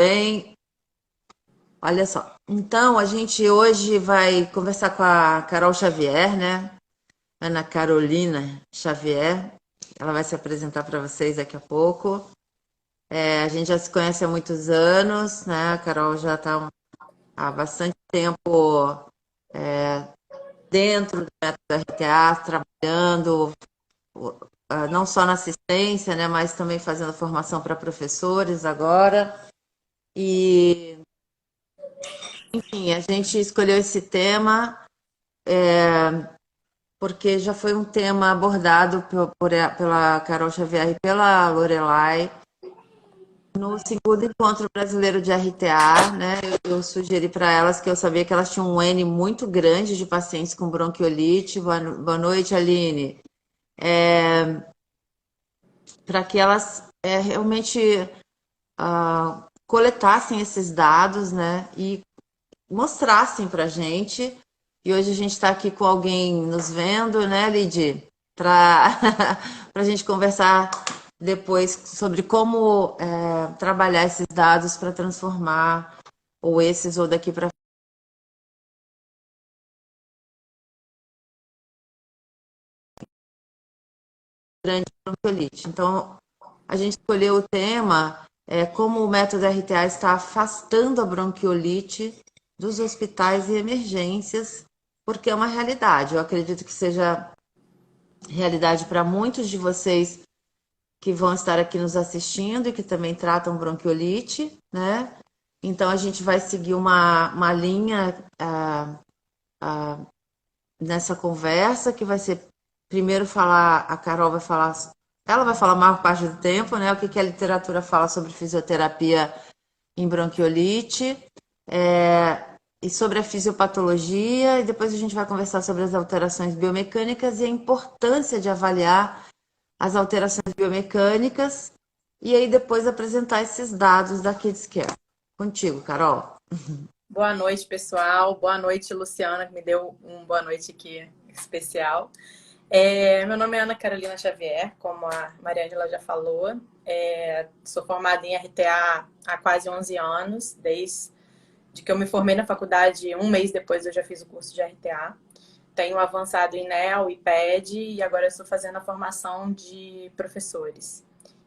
Bem, olha só. Então, a gente hoje vai conversar com a Carol Xavier, né? Ana Carolina Xavier. Ela vai se apresentar para vocês daqui a pouco. A gente já se conhece há muitos anos, né? A Carol já está há bastante tempo dentro do método RTA, trabalhando não só na assistência, né? Mas também fazendo formação para professores agora. E, enfim, a gente escolheu esse tema porque já foi um tema abordado pela Carol Xavier e pela Lorelai no segundo encontro brasileiro de RTA, né? Eu sugeri para elas que eu sabia que elas tinham um N muito grande de pacientes com bronquiolite. Boa noite, Aline. Para que elas realmente coletassem esses dados, né? E mostrassem para a gente. E hoje a gente está aqui com alguém nos vendo, né, Lid? Para a gente conversar depois sobre como trabalhar esses dados para transformar, ou esses, ou daqui para grande bronquiolite. Então, a gente escolheu o tema como o método RTA está afastando a bronquiolite dos hospitais e emergências, porque é uma realidade. Eu acredito que seja realidade para muitos de vocês que vão estar aqui nos assistindo e que também tratam bronquiolite, né? Então a gente vai seguir uma linha nessa conversa que vai ser primeiro falar, a Carol vai falar, ela vai falar a maior parte do tempo, né? O que a literatura fala sobre fisioterapia em bronquiolite, e sobre a fisiopatologia, e depois a gente vai conversar sobre as alterações biomecânicas e a importância de avaliar as alterações biomecânicas e aí depois apresentar esses dados da Kids Care. Contigo, Carol. Boa noite, pessoal. Boa noite, Luciana, que me deu um boa noite aqui especial. Meu nome é Ana Carolina Xavier, como a Mariângela já falou. Sou formada em RTA há quase 11 anos, desde que eu me formei na faculdade, um mês depois eu já fiz o curso de RTA. Tenho avançado em NEL e PED e agora estou fazendo a formação de professores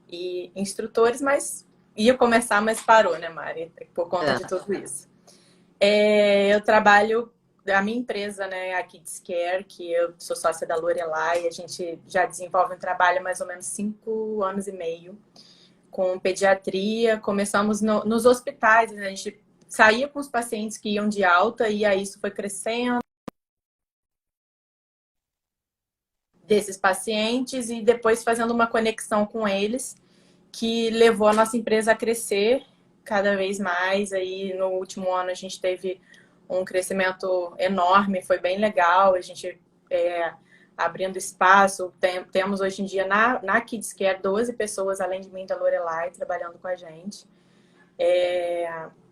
e instrutores, mas ia começar, mas parou, né, Mari? Por conta de tudo isso. Eu trabalho, a minha empresa, né, a Kids Care, que eu sou sócia da Lorelai, a gente já desenvolve um trabalho há mais ou menos 5 anos e meio com pediatria. Começamos nos hospitais, né? A gente saía com os pacientes que iam de alta e aí isso foi crescendo desses pacientes e depois fazendo uma conexão com eles que levou a nossa empresa a crescer cada vez mais. Aí no último ano a gente teve um crescimento enorme, foi bem legal. A gente abrindo espaço. Temos hoje em dia na Kids Care 12 pessoas, além de mim, da Lorelai, trabalhando com a gente.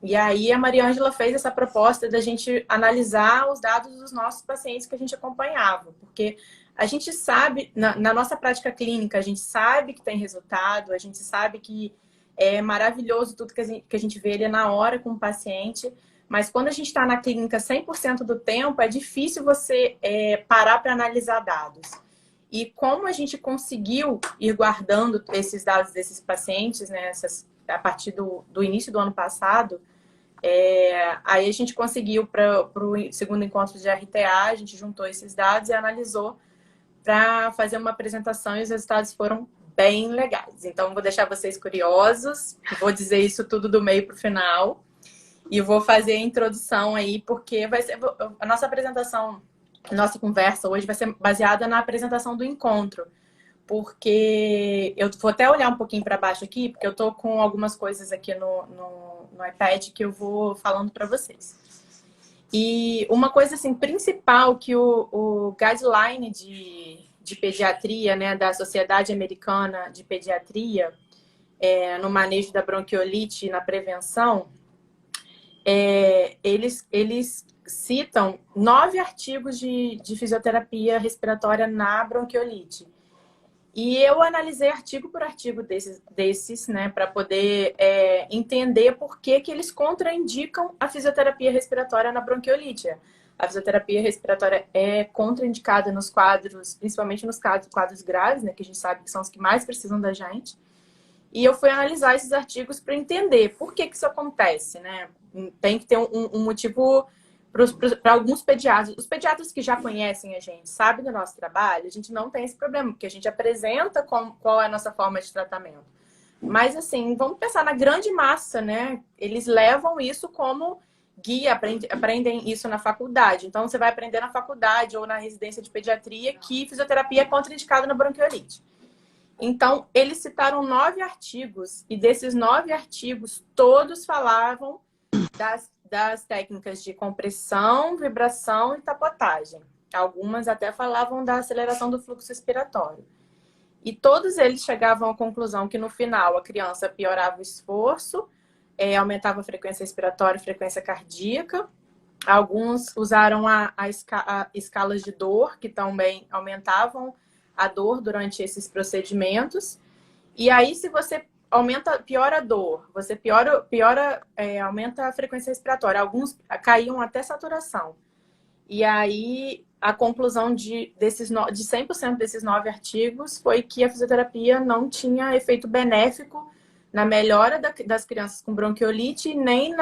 E aí a Mariângela fez essa proposta da gente analisar os dados dos nossos pacientes que a gente acompanhava, porque a gente sabe, na nossa prática clínica, a gente sabe que tem resultado, a gente sabe que é maravilhoso tudo que a gente vê ali na hora com o paciente, mas quando a gente está na clínica 100% do tempo, é difícil você parar para analisar dados. E como a gente conseguiu ir guardando esses dados desses pacientes, né, a partir do início do ano passado, aí a gente conseguiu, para o segundo encontro de RTA, a gente juntou esses dados e analisou para fazer uma apresentação e os resultados foram bem legais. Então, vou deixar vocês curiosos, vou dizer isso tudo do meio para o final e vou fazer a introdução aí, porque vai ser a nossa apresentação, nossa conversa hoje vai ser baseada na apresentação do encontro, porque eu vou até olhar um pouquinho para baixo aqui, porque eu tô com algumas coisas aqui no iPad que eu vou falando para vocês. E uma coisa assim principal que o guideline de pediatria, né, da Sociedade Americana de Pediatria, no manejo da bronquiolite e na prevenção, eles citam 9 artigos de fisioterapia respiratória na bronquiolite. E eu analisei artigo por artigo desses né, para poder entender por que eles contraindicam a fisioterapia respiratória na bronquiolite. A fisioterapia respiratória é contraindicada nos quadros, principalmente nos quadros graves, né, que a gente sabe que são os que mais precisam da gente. E eu fui analisar esses artigos para entender por que isso acontece, né? Tem que ter um motivo para alguns pediatras. Os pediatras que já conhecem a gente, sabem do nosso trabalho, a gente não tem esse problema, porque a gente apresenta qual é a nossa forma de tratamento. Mas, assim, vamos pensar na grande massa, né? Eles levam isso como guia, aprendem isso na faculdade. Então, você vai aprender na faculdade ou na residência de pediatria que fisioterapia é contraindicada na bronquiolite. Então, eles citaram 9 artigos, e desses 9 artigos, todos falavam das técnicas de compressão, vibração e tapotagem. Algumas até falavam da aceleração do fluxo respiratório. E todos eles chegavam à conclusão que, no final, a criança piorava o esforço, aumentava a frequência respiratória e frequência cardíaca. Alguns usaram escalas de dor, que também aumentavam a dor durante esses procedimentos. E aí, se você piora a dor, você aumenta a frequência respiratória. Alguns caíam até saturação. E aí, a conclusão de 100% desses 9 artigos foi que a fisioterapia não tinha efeito benéfico na melhora das crianças com bronquiolite, nem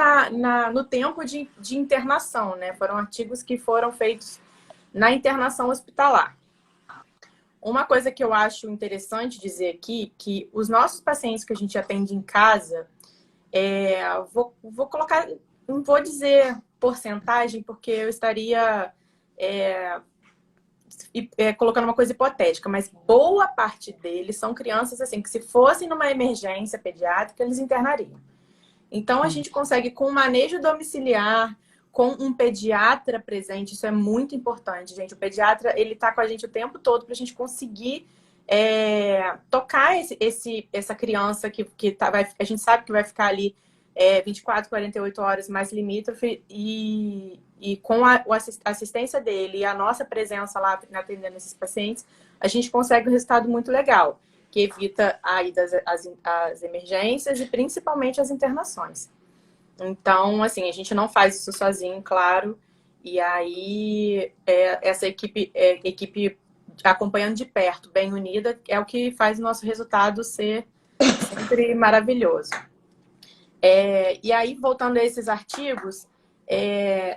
no tempo de internação, né? Foram artigos que foram feitos na internação hospitalar. Uma coisa que eu acho interessante dizer aqui, que os nossos pacientes que a gente atende em casa, vou colocar, não vou dizer porcentagem, porque eu estaria colocando uma coisa hipotética, mas boa parte deles são crianças assim que, se fossem numa emergência pediátrica, eles internariam. Então, a gente consegue, com manejo domiciliar, com um pediatra presente, isso é muito importante, gente. O pediatra, ele tá com a gente o tempo todo para a gente conseguir tocar essa criança que a gente sabe que vai ficar ali 24, 48 horas mais limítrofe, e com a assistência dele e a nossa presença lá atendendo esses pacientes, a gente consegue um resultado muito legal, que evita aí as emergências e principalmente as internações. Então, assim, a gente não faz isso sozinho, claro. E aí, essa equipe acompanhando de perto, bem unida, é o que faz o nosso resultado ser sempre maravilhoso. E aí, voltando a esses artigos,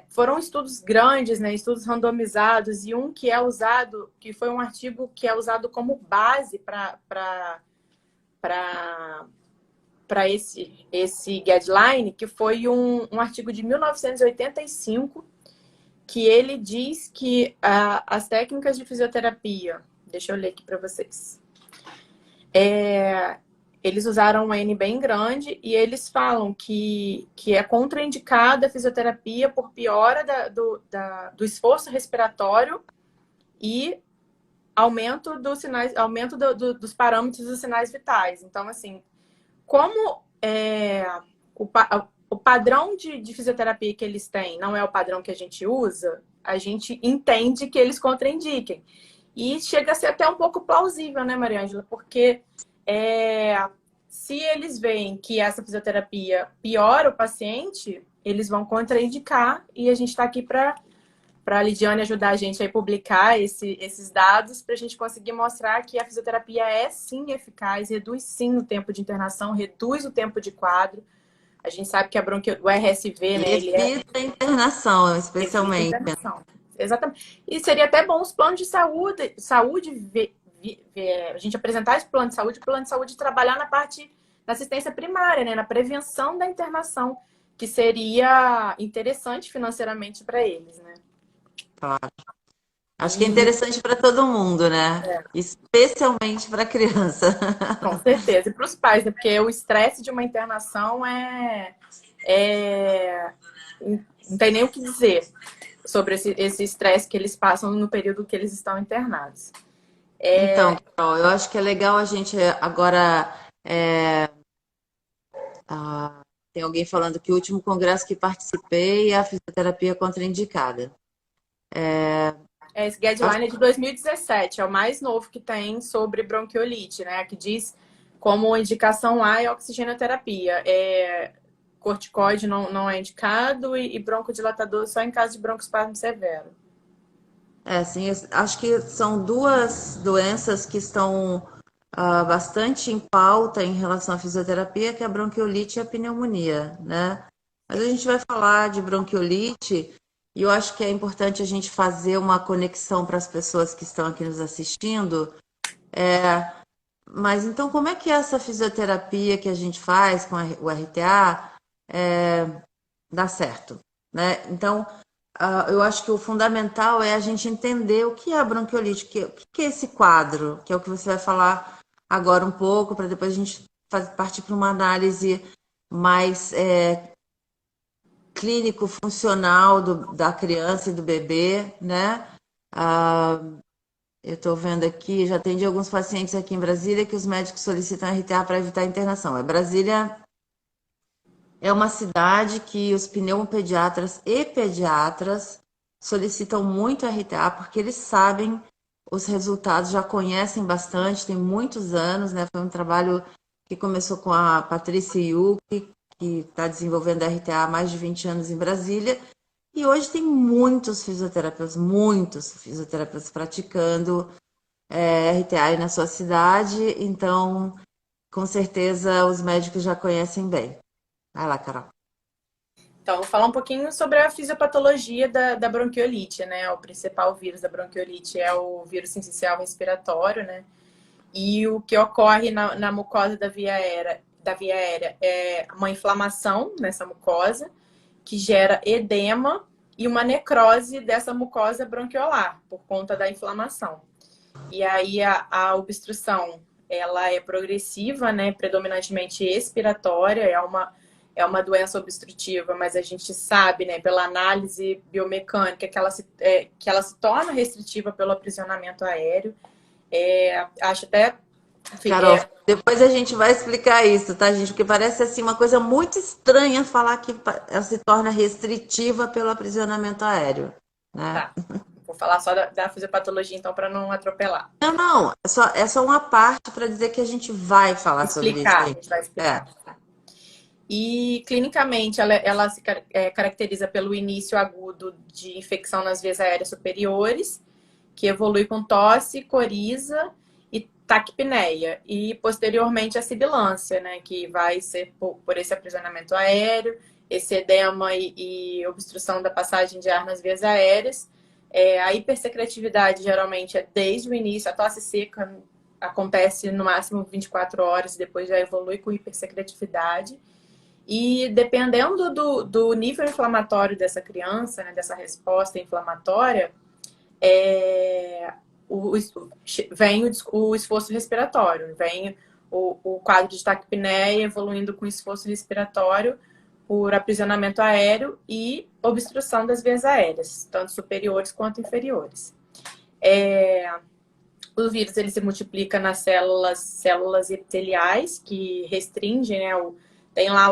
foram estudos grandes, né, estudos randomizados, e um que foi um artigo que é usado como base para esse guideline, que foi um artigo de 1985, que ele diz que as técnicas de fisioterapia, deixa eu ler aqui para vocês, eles usaram um N bem grande, e eles falam que é contraindicada a fisioterapia por piora do esforço respiratório e aumento dos parâmetros dos sinais vitais. Então, assim, como o padrão de fisioterapia que eles têm não é o padrão que a gente usa, a gente entende que eles contraindiquem. E chega a ser até um pouco plausível, né, Mariângela? Porque se eles veem que essa fisioterapia piora o paciente, eles vão contraindicar, e a gente está aqui para a Lidiane ajudar a gente a publicar esses dados, para a gente conseguir mostrar que a fisioterapia é sim eficaz, reduz sim o tempo de internação, reduz o tempo de quadro. A gente sabe que o RSV, né, evita a internação, especialmente. Evita a internação. Exatamente. E seria até bom os planos de saúde a gente apresentar esse plano de saúde trabalhar na assistência primária, né, na prevenção da internação, que seria interessante financeiramente para eles, né? Claro. Acho que é interessante para todo mundo, né? Especialmente para a criança. Com certeza. E para os pais, né? Porque o estresse de uma internação não tem nem o que dizer sobre esse estresse que eles passam no período que eles estão internados. Então, Carol, eu acho que é legal a gente agora. Tem alguém falando que o último congresso que participei é a fisioterapia contraindicada. Esse guideline é de 2017, é o mais novo que tem sobre bronquiolite, né? Que diz como indicação A é oxigenoterapia. Corticoide não é indicado e broncodilatador só em caso de broncoespasmo severo. Sim, acho que são duas doenças que estão bastante em pauta em relação à fisioterapia, que é a bronquiolite e a pneumonia, né? Mas a gente vai falar de bronquiolite e eu acho que é importante a gente fazer uma conexão para as pessoas que estão aqui nos assistindo. Mas então, como é que essa fisioterapia que a gente faz com o RTA dá certo, né? Então, eu acho que o fundamental é a gente entender o que é a bronquiolite, o que é esse quadro, que é o que você vai falar agora um pouco, para depois a gente partir para uma análise mais clínico-funcional da criança e do bebê, né? Eu estou vendo aqui, já atendi alguns pacientes aqui em Brasília que os médicos solicitam RTA para evitar a internação. Brasília é uma cidade que os pneumopediatras e pediatras solicitam muito RTA porque eles sabem os resultados, já conhecem bastante, tem muitos anos, né? Foi um trabalho que começou com a Patrícia Yuki, que está desenvolvendo RTA há mais de 20 anos em Brasília, e hoje tem muitos fisioterapeutas praticando RTA aí na sua cidade, então com certeza os médicos já conhecem bem. Vai lá, Carol. Então, vou falar um pouquinho sobre a fisiopatologia da bronquiolite, né? O principal vírus da bronquiolite é o vírus sincicial respiratório, né? E o que ocorre na mucosa da via aérea é uma inflamação nessa mucosa, que gera edema e uma necrose dessa mucosa bronquiolar, por conta da inflamação. E aí a obstrução, ela é progressiva, né? Predominantemente expiratória, é uma doença obstrutiva, mas a gente sabe, né, pela análise biomecânica, que que ela se torna restritiva pelo aprisionamento aéreo. Acho até... Carol, depois a gente vai explicar isso, tá, gente? Porque parece assim uma coisa muito estranha falar que ela se torna restritiva pelo aprisionamento aéreo, né? Tá. Vou falar só da fisiopatologia, então, para não atropelar. Não, é só uma parte para dizer que a gente vai falar sobre isso. A gente vai explicar. E clinicamente ela se caracteriza pelo início agudo de infecção nas vias aéreas superiores, que evolui com tosse, coriza e taquipneia. E posteriormente a sibilância, né, que vai ser por esse aprisionamento aéreo, esse edema e obstrução da passagem de ar nas vias aéreas. A hipersecretividade geralmente é desde o início, a tosse seca acontece no máximo 24 horas, depois já evolui com hipersecretividade. E dependendo do nível inflamatório dessa criança, né, dessa resposta inflamatória, vem o esforço respiratório, vem o quadro de taquipneia evoluindo com esforço respiratório por aprisionamento aéreo e obstrução das vias aéreas, tanto superiores quanto inferiores. O vírus ele se multiplica nas células epiteliais, que restringem, né, tem lá a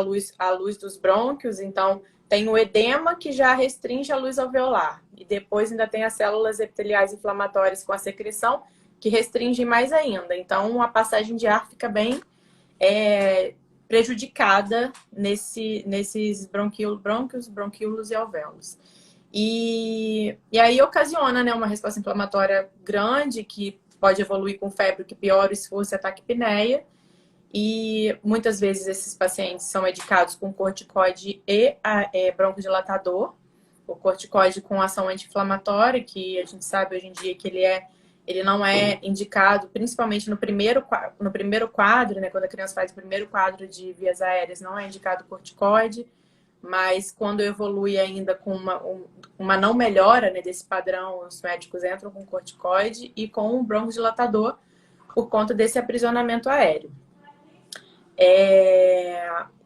luz dos brônquios, então tem o edema que já restringe a luz alveolar. E depois ainda tem as células epiteliais inflamatórias com a secreção, que restringem mais ainda. Então a passagem de ar fica bem prejudicada nesses bronquíolos e alvéolos. E aí ocasiona, né, uma resposta inflamatória grande, que pode evoluir com febre, que piora o esforço e a taquipneia. E muitas vezes esses pacientes são medicados com corticoide e broncodilatador. O corticoide com ação anti-inflamatória, que a gente sabe hoje em dia que ele não é indicado, principalmente no primeiro quadro, né? Quando a criança faz o primeiro quadro de vias aéreas, não é indicado corticoide, mas quando evolui ainda com uma não melhora, né, desse padrão, os médicos entram com corticoide e com um broncodilatador por conta desse aprisionamento aéreo.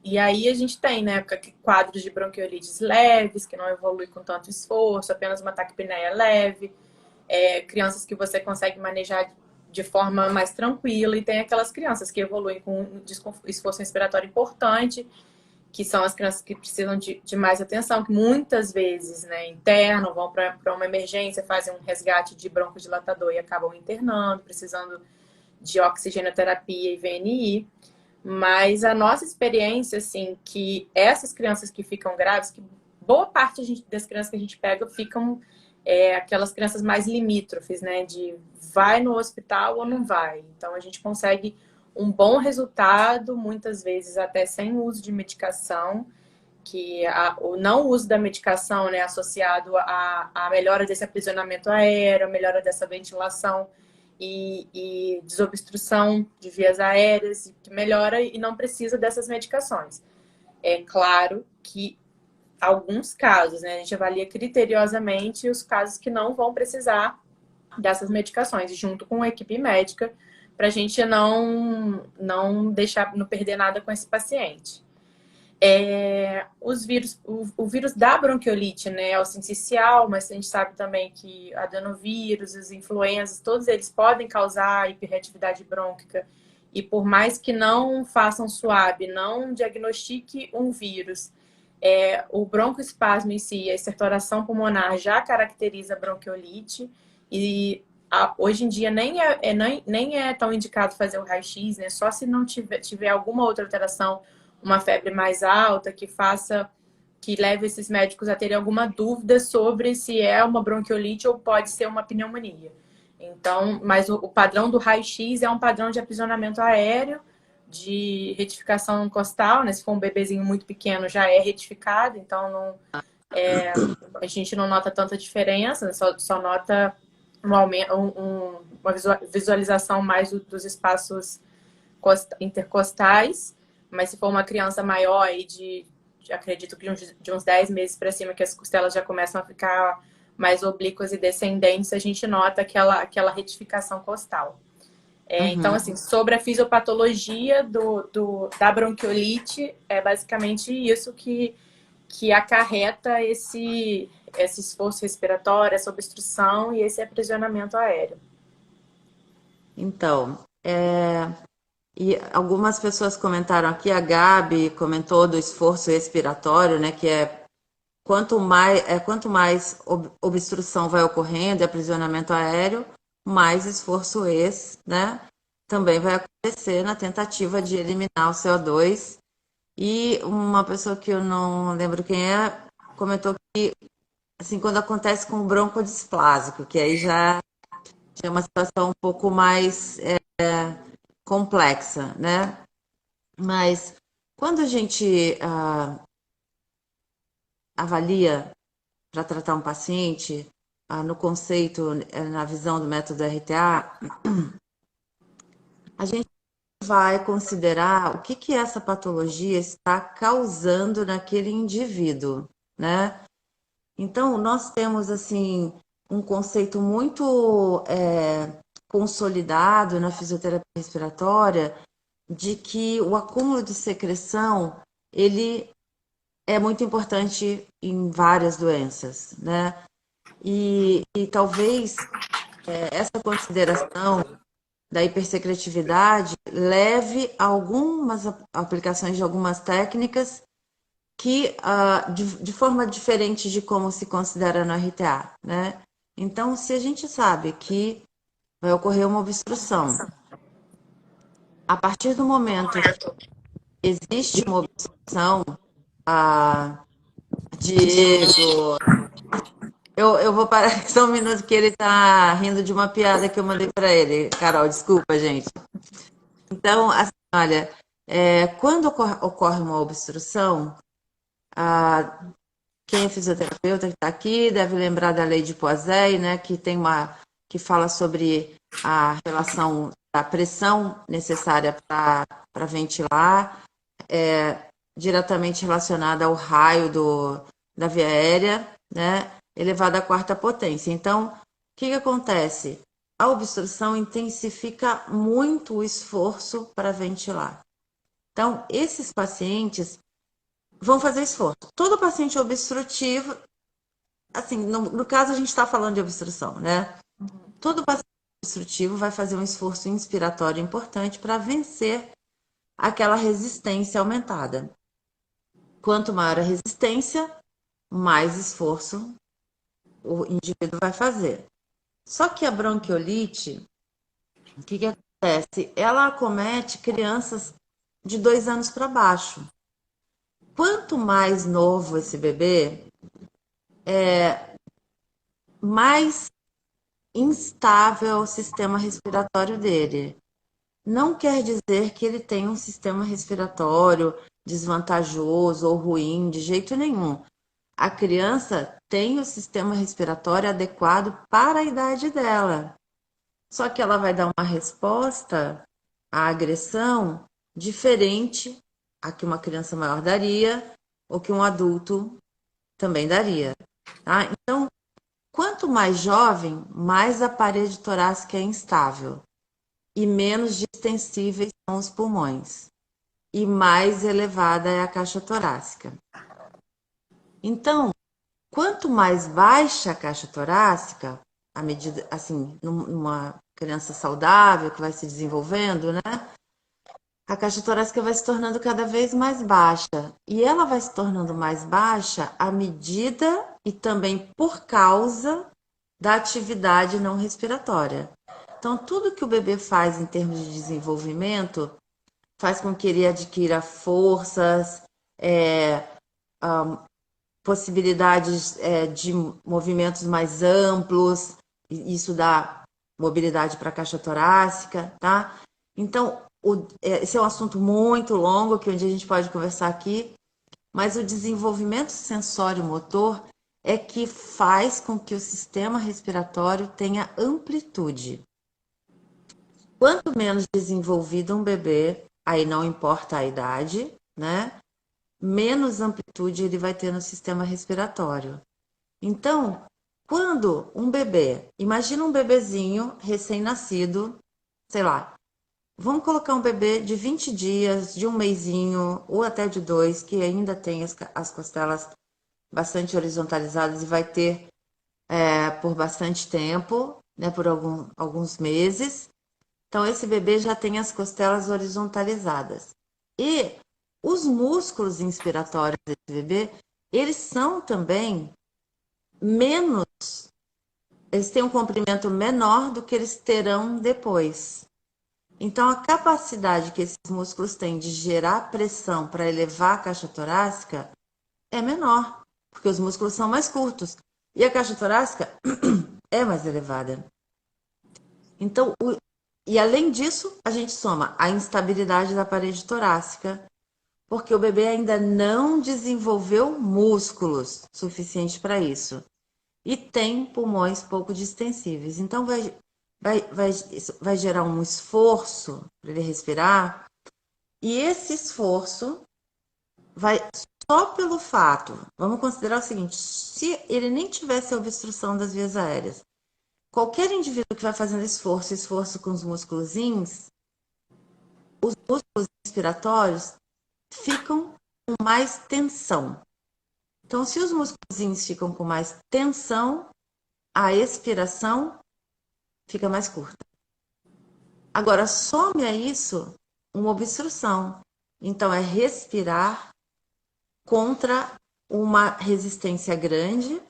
E aí a gente tem, né, quadros de bronquiolites leves, que não evolui com tanto esforço, apenas uma taquipneia leve, crianças que você consegue manejar de forma mais tranquila, e tem aquelas crianças que evoluem com esforço respiratório importante, que são as crianças que precisam de mais atenção, que muitas vezes, né, internam, vão para uma emergência, fazem um resgate de broncodilatador e acabam internando, precisando de oxigenoterapia e VNI. Mas a nossa experiência, assim, que essas crianças que ficam graves, que boa parte das crianças que a gente pega ficam aquelas crianças mais limítrofes, né? De vai no hospital ou não vai. Então a gente consegue um bom resultado, muitas vezes até sem uso de medicação, que o não uso da medicação, né, associado à melhora desse aprisionamento aéreo, a melhora dessa ventilação e desobstrução de vias aéreas, que melhora e não precisa dessas medicações. É claro que alguns casos, né, a gente avalia criteriosamente os casos que não vão precisar dessas medicações, junto com a equipe médica, para a gente não deixar, não perder nada com esse paciente. Os vírus, o vírus da bronquiolite, né, é o sincicial, mas a gente sabe também que adenovírus, as influenzas, todos eles podem causar hiperreatividade brônquica. E por mais que não façam SWAB, não diagnostique um vírus, o broncoespasmo em si, a estertoração pulmonar já caracteriza a bronquiolite. E hoje em dia nem é tão indicado fazer o raio-x, né? Só se não tiver alguma outra alteração, uma febre mais alta, que leve esses médicos a terem alguma dúvida sobre se é uma bronquiolite ou pode ser uma pneumonia. Então, mas o padrão do raio-x é um padrão de aprisionamento aéreo, de retificação costal, né? Se for um bebezinho muito pequeno, já é retificado, então a gente não nota tanta diferença, só nota uma visualização mais dos espaços intercostais. Mas se for uma criança maior, aí acredito que de uns 10 meses para cima, que as costelas já começam a ficar mais oblíquas e descendentes, a gente nota aquela retificação costal. Então, assim, sobre a fisiopatologia da bronquiolite, é basicamente isso que acarreta esse esforço respiratório, essa obstrução e esse aprisionamento aéreo. Então, e algumas pessoas comentaram aqui, a Gabi comentou do esforço respiratório, né, que quanto mais obstrução vai ocorrendo, aprisionamento aéreo, mais esforço né, também vai acontecer na tentativa de eliminar o CO2. E uma pessoa que eu não lembro quem comentou que, assim, quando acontece com o broncodisplásico, que aí já é uma situação um pouco mais complexa, né? Mas quando a gente avalia para tratar um paciente, no conceito, na visão do método RTA, a gente vai considerar o que essa patologia está causando naquele indivíduo, né? Então, nós temos, assim, um conceito muito consolidado na fisioterapia respiratória de que o acúmulo de secreção, ele é muito importante em várias doenças, né? E talvez essa consideração da hipersecretividade leve a algumas aplicações de algumas técnicas que de forma diferente de como se considera no RTA, né? Então, se a gente sabe que vai ocorrer uma obstrução, a partir do momento que existe uma obstrução, Diego, eu vou parar aqui só um minuto que ele tá rindo de uma piada que eu mandei para ele. Carol, desculpa, gente. Então, assim, olha, quando ocorre uma obstrução, quem é fisioterapeuta que está aqui deve lembrar da lei de Poiseuille, né, que fala sobre a relação da pressão necessária para ventilar, diretamente relacionada ao raio da via aérea, né, elevado à quarta potência. Então, o que acontece? A obstrução intensifica muito o esforço para ventilar. Então, esses pacientes vão fazer esforço. Todo paciente obstrutivo, assim, no caso a gente está falando de obstrução, né? Todo paciente obstrutivo vai fazer um esforço inspiratório importante para vencer aquela resistência aumentada. quanto maior a resistência, mais esforço o indivíduo vai fazer. Só que a bronquiolite, o que acontece? Ela acomete crianças de 2 anos para baixo. Quanto mais novo esse bebê, mais instável é o sistema respiratório dele. Não quer dizer que ele tem um sistema respiratório desvantajoso ou ruim, de jeito nenhum. A criança tem o sistema respiratório adequado para a idade dela. Só que ela vai dar uma resposta à agressão diferente a que uma criança maior daria ou que um adulto também daria. Tá? Então, quanto mais jovem, mais a parede torácica é instável e menos distensíveis são os pulmões e mais elevada é a caixa torácica. Então, quanto mais baixa a caixa torácica, à medida, assim, numa criança saudável que vai se desenvolvendo, né? A caixa torácica vai se tornando cada vez mais baixa. E ela vai se tornando mais baixa à medida e também por causa da atividade não respiratória. Então, tudo que o bebê faz em termos de desenvolvimento faz com que ele adquira forças, possibilidades de movimentos mais amplos, isso dá mobilidade para a caixa torácica, tá? Então, esse é um assunto muito longo, que um dia a gente pode conversar aqui, mas o desenvolvimento sensório-motor é que faz com que o sistema respiratório tenha amplitude. Quanto menos desenvolvido um bebê, aí não importa a idade, né? Menos amplitude ele vai ter no sistema respiratório. Então, quando um bebê, imagina um bebezinho recém-nascido, sei lá, vamos colocar um bebê de 20 dias, de um mesinho, ou até de 2, que ainda tem as costelas bastante horizontalizadas e vai ter por bastante tempo, né, por alguns meses. Então, esse bebê já tem as costelas horizontalizadas. E os músculos inspiratórios desse bebê, eles são também menos, eles têm um comprimento menor do que eles terão depois. Então, a capacidade que esses músculos têm de gerar pressão para elevar a caixa torácica é menor, porque os músculos são mais curtos. E a caixa torácica é mais elevada. Então, e além disso, a gente soma a instabilidade da parede torácica, porque o bebê ainda não desenvolveu músculos suficientes para isso. E tem pulmões pouco distensíveis. Então, vai gerar um esforço para ele respirar. E esse esforço vai só pelo fato. Vamos considerar o seguinte: se ele nem tivesse a obstrução das vias aéreas, qualquer indivíduo que vai fazendo esforço com os musculozinhos, os músculos respiratórios ficam com mais tensão. Então, se os músculos ficam com mais tensão, a expiração fica mais curta. Agora, some a isso uma obstrução. Então, é respirar contra uma resistência grande,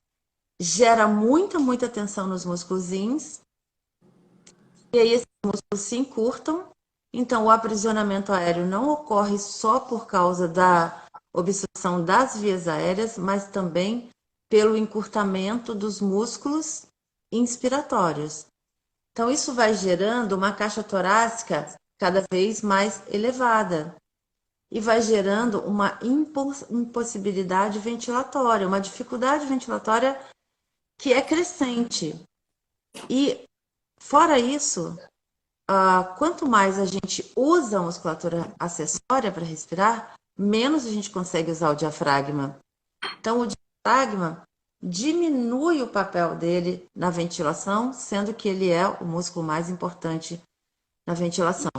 gera muita tensão nos músculos, e aí esses músculos se encurtam. Então, o aprisionamento aéreo não ocorre só por causa da obstrução das vias aéreas, mas também pelo encurtamento dos músculos inspiratórios. Então, isso vai gerando uma caixa torácica cada vez mais elevada e vai gerando uma impossibilidade ventilatória, uma dificuldade ventilatória que é crescente. E, fora isso, quanto mais a gente usa a musculatura acessória para respirar, menos a gente consegue usar o diafragma. Então, o diafragma diminui o papel dele na ventilação, sendo que ele é o músculo mais importante na ventilação.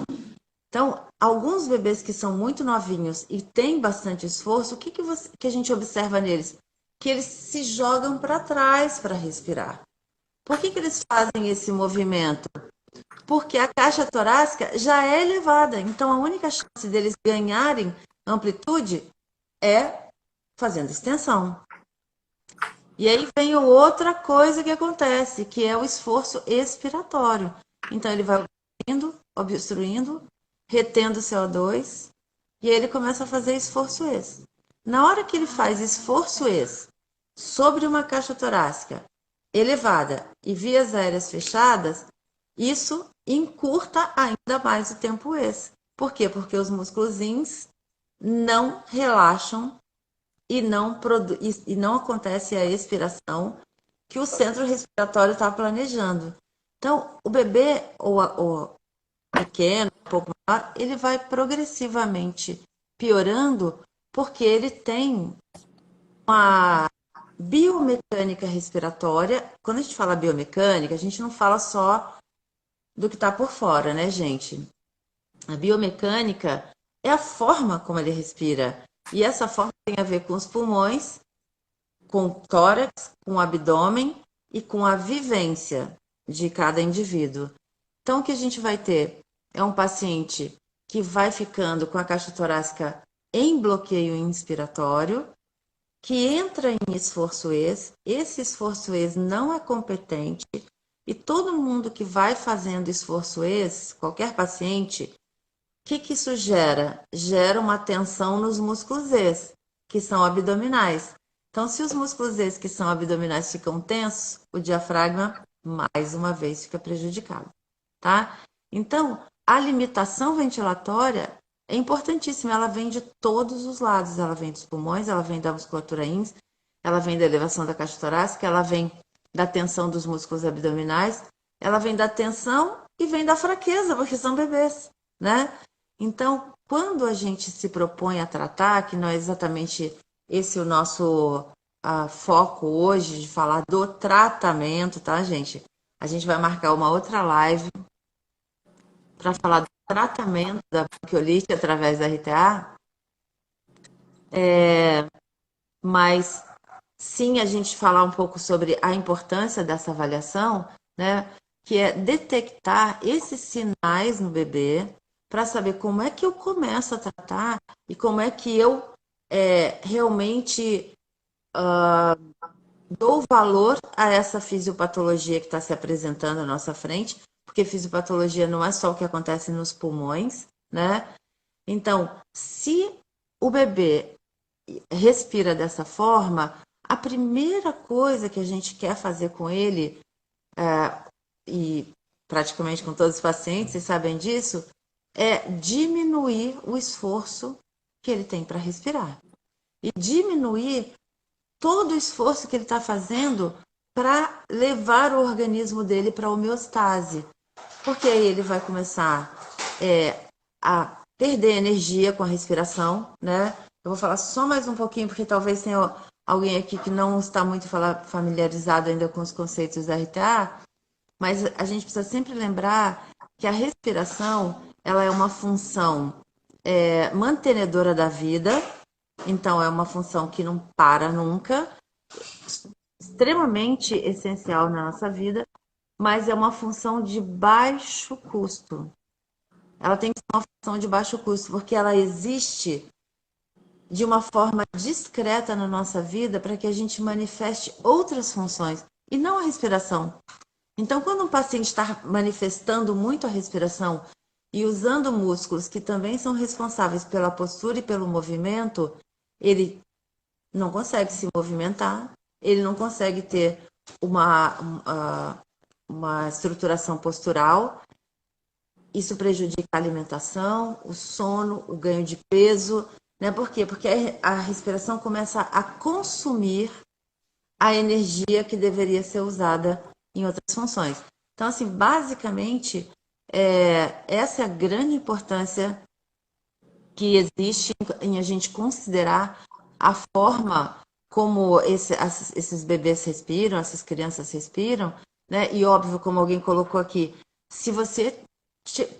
Então, alguns bebês que são muito novinhos e têm bastante esforço, o que a gente observa neles? Que eles se jogam para trás para respirar. Por que eles fazem esse movimento? Porque a caixa torácica já é elevada. Então, a única chance deles ganharem amplitude é fazendo extensão. E aí vem outra coisa que acontece, que é o esforço expiratório. Então ele vai obstruindo, retendo CO2, e aí ele começa a fazer esforço ex. Na hora que ele faz esforço ex sobre uma caixa torácica elevada e vias aéreas fechadas, isso encurta ainda mais o tempo ex. Por quê? Porque os músculos não relaxam e não acontece a expiração que o centro respiratório está planejando. Então, o bebê ou pequeno, um pouco maior, ele vai progressivamente piorando porque ele tem uma biomecânica respiratória. Quando a gente fala biomecânica, a gente não fala só do que está por fora, né, gente? A biomecânica é a forma como ele respira. E essa forma tem a ver com os pulmões, com o tórax, com o abdômen e com a vivência de cada indivíduo. Então, o que a gente vai ter é um paciente que vai ficando com a caixa torácica em bloqueio inspiratório, que entra em esforço ex, esse esforço ex não é competente, e todo mundo que vai fazendo esforço ex, qualquer paciente, que isso gera? Gera uma tensão nos músculos ex, que são abdominais. Então, se os músculos ex que são abdominais ficam tensos, o diafragma, mais uma vez, fica prejudicado, tá? Então, a limitação ventilatória é importantíssima, ela vem de todos os lados, ela vem dos pulmões, ela vem da musculatura ins, ela vem da elevação da caixa torácica, ela vem da tensão dos músculos abdominais, ela vem da tensão e vem da fraqueza, porque são bebês, né? Então, quando a gente se propõe a tratar, que não é exatamente esse o nosso foco hoje, de falar do tratamento, tá, gente? A gente vai marcar uma outra live para falar do tratamento da bronquiolite através da RTA. Mas sim, a gente falar um pouco sobre a importância dessa avaliação, né? Que é detectar esses sinais no bebê para saber como é que eu começo a tratar e como é que eu realmente dou valor a essa fisiopatologia que está se apresentando à nossa frente, porque fisiopatologia não é só o que acontece nos pulmões, né? Então, se o bebê respira dessa forma, a primeira coisa que a gente quer fazer com ele, e praticamente com todos os pacientes, vocês sabem disso, é diminuir o esforço que ele tem para respirar. E diminuir todo o esforço que ele está fazendo para levar o organismo dele para a homeostase. Porque aí ele vai começar a perder energia com a respiração, né? Eu vou falar só mais um pouquinho, porque talvez tenha alguém aqui que não está muito familiarizado ainda com os conceitos da RTA, mas a gente precisa sempre lembrar que a respiração ela é uma função mantenedora da vida, então é uma função que não para nunca, extremamente essencial na nossa vida, mas é uma função de baixo custo. Ela tem que ser uma função de baixo custo, porque ela existe de uma forma discreta na nossa vida para que a gente manifeste outras funções e não a respiração. Então, quando um paciente está manifestando muito a respiração e usando músculos que também são responsáveis pela postura e pelo movimento, ele não consegue se movimentar, ele não consegue ter uma estruturação postural. Isso prejudica a alimentação, o sono, o ganho de peso, né? Por quê? Porque a respiração começa a consumir a energia que deveria ser usada em outras funções. Então, assim, basicamente, essa é a grande importância que existe em a gente considerar a forma como esses bebês respiram, essas crianças respiram, né? E óbvio, como alguém colocou aqui, se você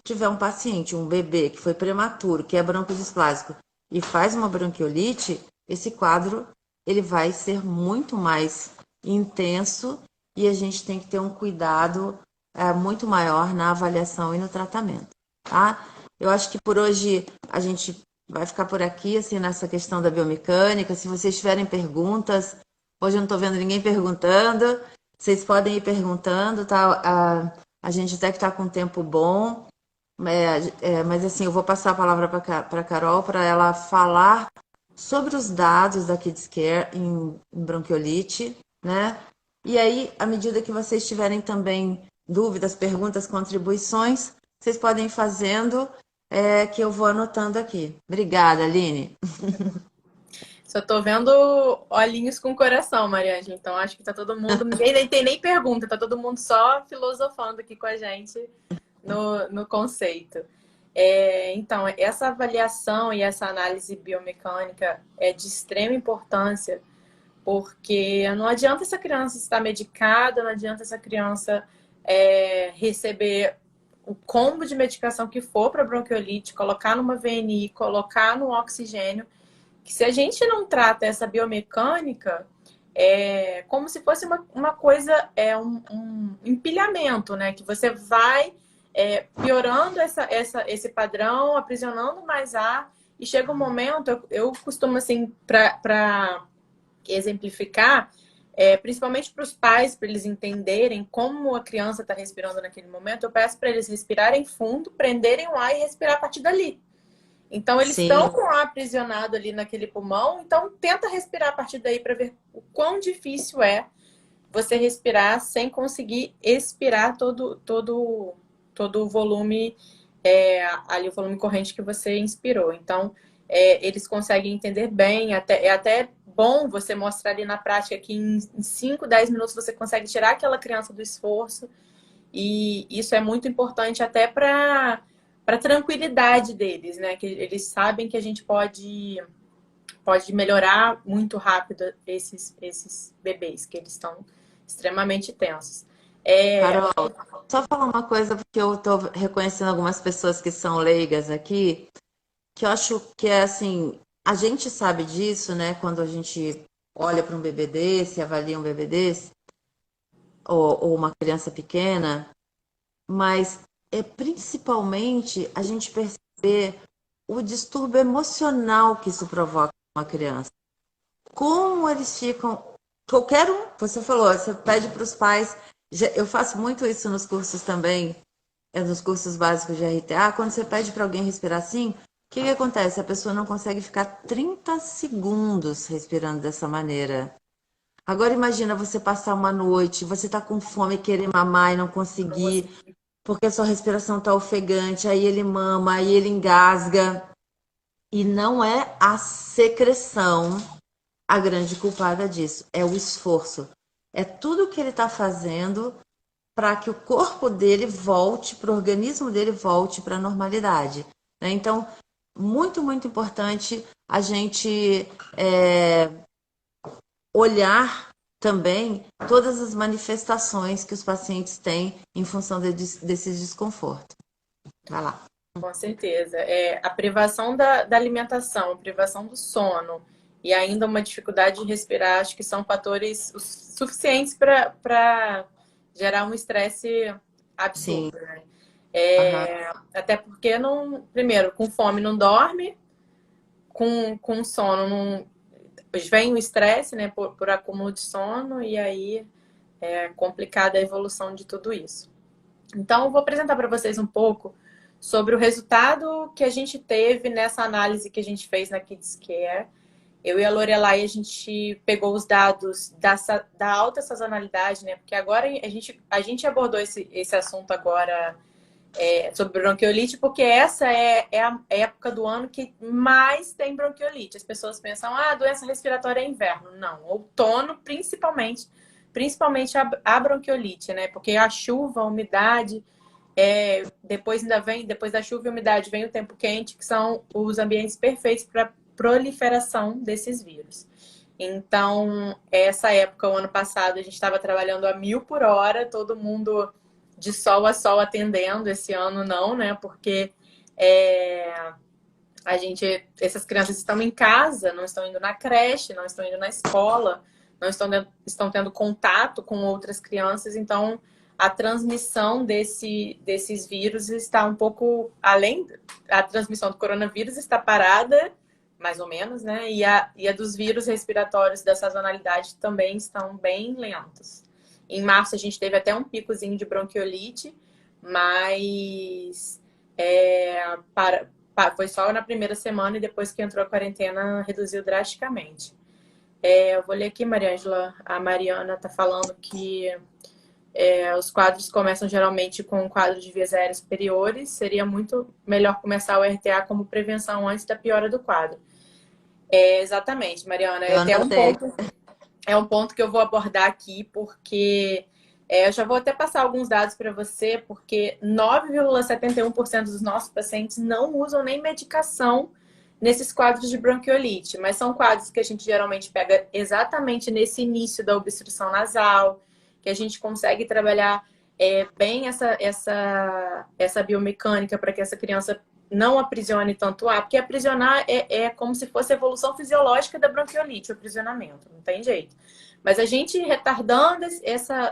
tiver um paciente, um bebê que foi prematuro, que é broncodisplásico e faz uma bronquiolite, esse quadro ele vai ser muito mais intenso e a gente tem que ter um cuidado muito maior na avaliação e no tratamento, tá? Eu acho que por hoje a gente vai ficar por aqui, assim, nessa questão da biomecânica. Se vocês tiverem perguntas, hoje eu não estou vendo ninguém perguntando, vocês podem ir perguntando, tá? A gente até que está com um tempo bom, mas assim, eu vou passar a palavra para a Carol, para ela falar sobre os dados da Kids Care em bronquiolite, né? E aí, à medida que vocês tiverem também dúvidas, perguntas, contribuições, vocês podem ir fazendo, que eu vou anotando aqui. Obrigada, Aline. Só tô vendo olhinhos com coração, Mariane. Então acho que tá todo mundo. Ninguém nem tem nem pergunta, tá todo mundo só filosofando aqui com a gente no conceito. Então, essa avaliação e essa análise biomecânica é de extrema importância, porque não adianta essa criança estar medicada, não adianta essa criança receber o combo de medicação que for para bronquiolite, colocar numa VNI, colocar no oxigênio, que se a gente não trata essa biomecânica, é como se fosse uma coisa, um empilhamento, né? Que você vai piorando esse padrão, aprisionando mais ar, e chega um momento, eu costumo, assim, para exemplificar, principalmente para os pais, para eles entenderem como a criança está respirando naquele momento, eu peço para eles respirarem fundo, prenderem o ar e respirar a partir dali. Então, eles estão com o ar aprisionado ali naquele pulmão, então tenta respirar a partir daí para ver o quão difícil é você respirar sem conseguir expirar todo o volume, ali o volume corrente que você inspirou. Então, eles conseguem entender bem, é até bom você mostrar ali na prática que em 5, 10 minutos você consegue tirar aquela criança do esforço, e isso é muito importante até para a tranquilidade deles, né? Que eles sabem que a gente pode melhorar muito rápido esses bebês, que eles estão extremamente tensos. Carol, só falar uma coisa, porque eu estou reconhecendo algumas pessoas que são leigas aqui, que eu acho que é assim, a gente sabe disso, né? Quando a gente olha para um bebê desse, avalia um bebê desse, ou uma criança pequena, mas é principalmente a gente perceber o distúrbio emocional que isso provoca uma criança. Como eles ficam. Qualquer um, você falou, você pede para os pais. Eu faço muito isso nos cursos também, nos cursos básicos de RTA. Quando você pede para alguém respirar assim, o que acontece? A pessoa não consegue ficar 30 segundos respirando dessa maneira. Agora imagina você passar uma noite, você tá com fome, querer mamar e não conseguir, porque a sua respiração tá ofegante, aí ele mama, aí ele engasga. E não é a secreção a grande culpada disso, é o esforço. É tudo que ele está fazendo para que o corpo dele volte, para o organismo dele volte para a normalidade. Né? Então, muito, muito importante a gente olhar também todas as manifestações que os pacientes têm em função desses desconfortos. Vai lá. Com certeza. A privação da alimentação, a privação do sono e ainda uma dificuldade de respirar, acho que são fatores suficientes para gerar um estresse Sim. absurdo, né? Uhum. Até porque, não, primeiro, com fome não dorme, com sono não. Vem o estresse, né, por acúmulo de sono, e aí é complicada a evolução de tudo isso. Então, eu vou apresentar para vocês um pouco sobre o resultado que a gente teve nessa análise que a gente fez na Kids Care. Eu e a Lorelai, a gente pegou os dados da alta sazonalidade, né? Porque agora a gente abordou esse assunto agora sobre bronquiolite, porque essa é a época do ano que mais tem bronquiolite. As pessoas pensam, doença respiratória é inverno. Não, outono, principalmente a bronquiolite, né? Porque a chuva, a umidade, depois da chuva e umidade, vem o tempo quente, que são os ambientes perfeitos para proliferação desses vírus. Então, essa época, o ano passado, a gente estava trabalhando a 1000 por hora, todo mundo de sol a sol atendendo. Esse ano não, né? Porque essas crianças estão em casa, não estão indo na creche, não estão indo na escola, não estão tendo contato com outras crianças, então a transmissão desses vírus está um pouco além, a transmissão do coronavírus está parada, mais ou menos, né? E a dos vírus respiratórios da sazonalidade também estão bem lentos. Em março a gente teve até um picozinho de bronquiolite, mas foi só na primeira semana e depois que entrou a quarentena reduziu drasticamente. Eu vou ler aqui, Mariângela. A Mariana está falando que os quadros começam geralmente com um quadro de vias aéreas superiores. Seria muito melhor começar o RTA como prevenção antes da piora do quadro. Exatamente, Mariana. É um ponto que eu vou abordar aqui, porque eu já vou até passar alguns dados para você, porque 9,71% dos nossos pacientes não usam nem medicação nesses quadros de bronquiolite, mas são quadros que a gente geralmente pega exatamente nesse início da obstrução nasal, que a gente consegue trabalhar bem essa biomecânica para que essa criança não aprisione tanto ar, porque aprisionar é como se fosse a evolução fisiológica da bronquiolite, o aprisionamento, não tem jeito. Mas a gente retardando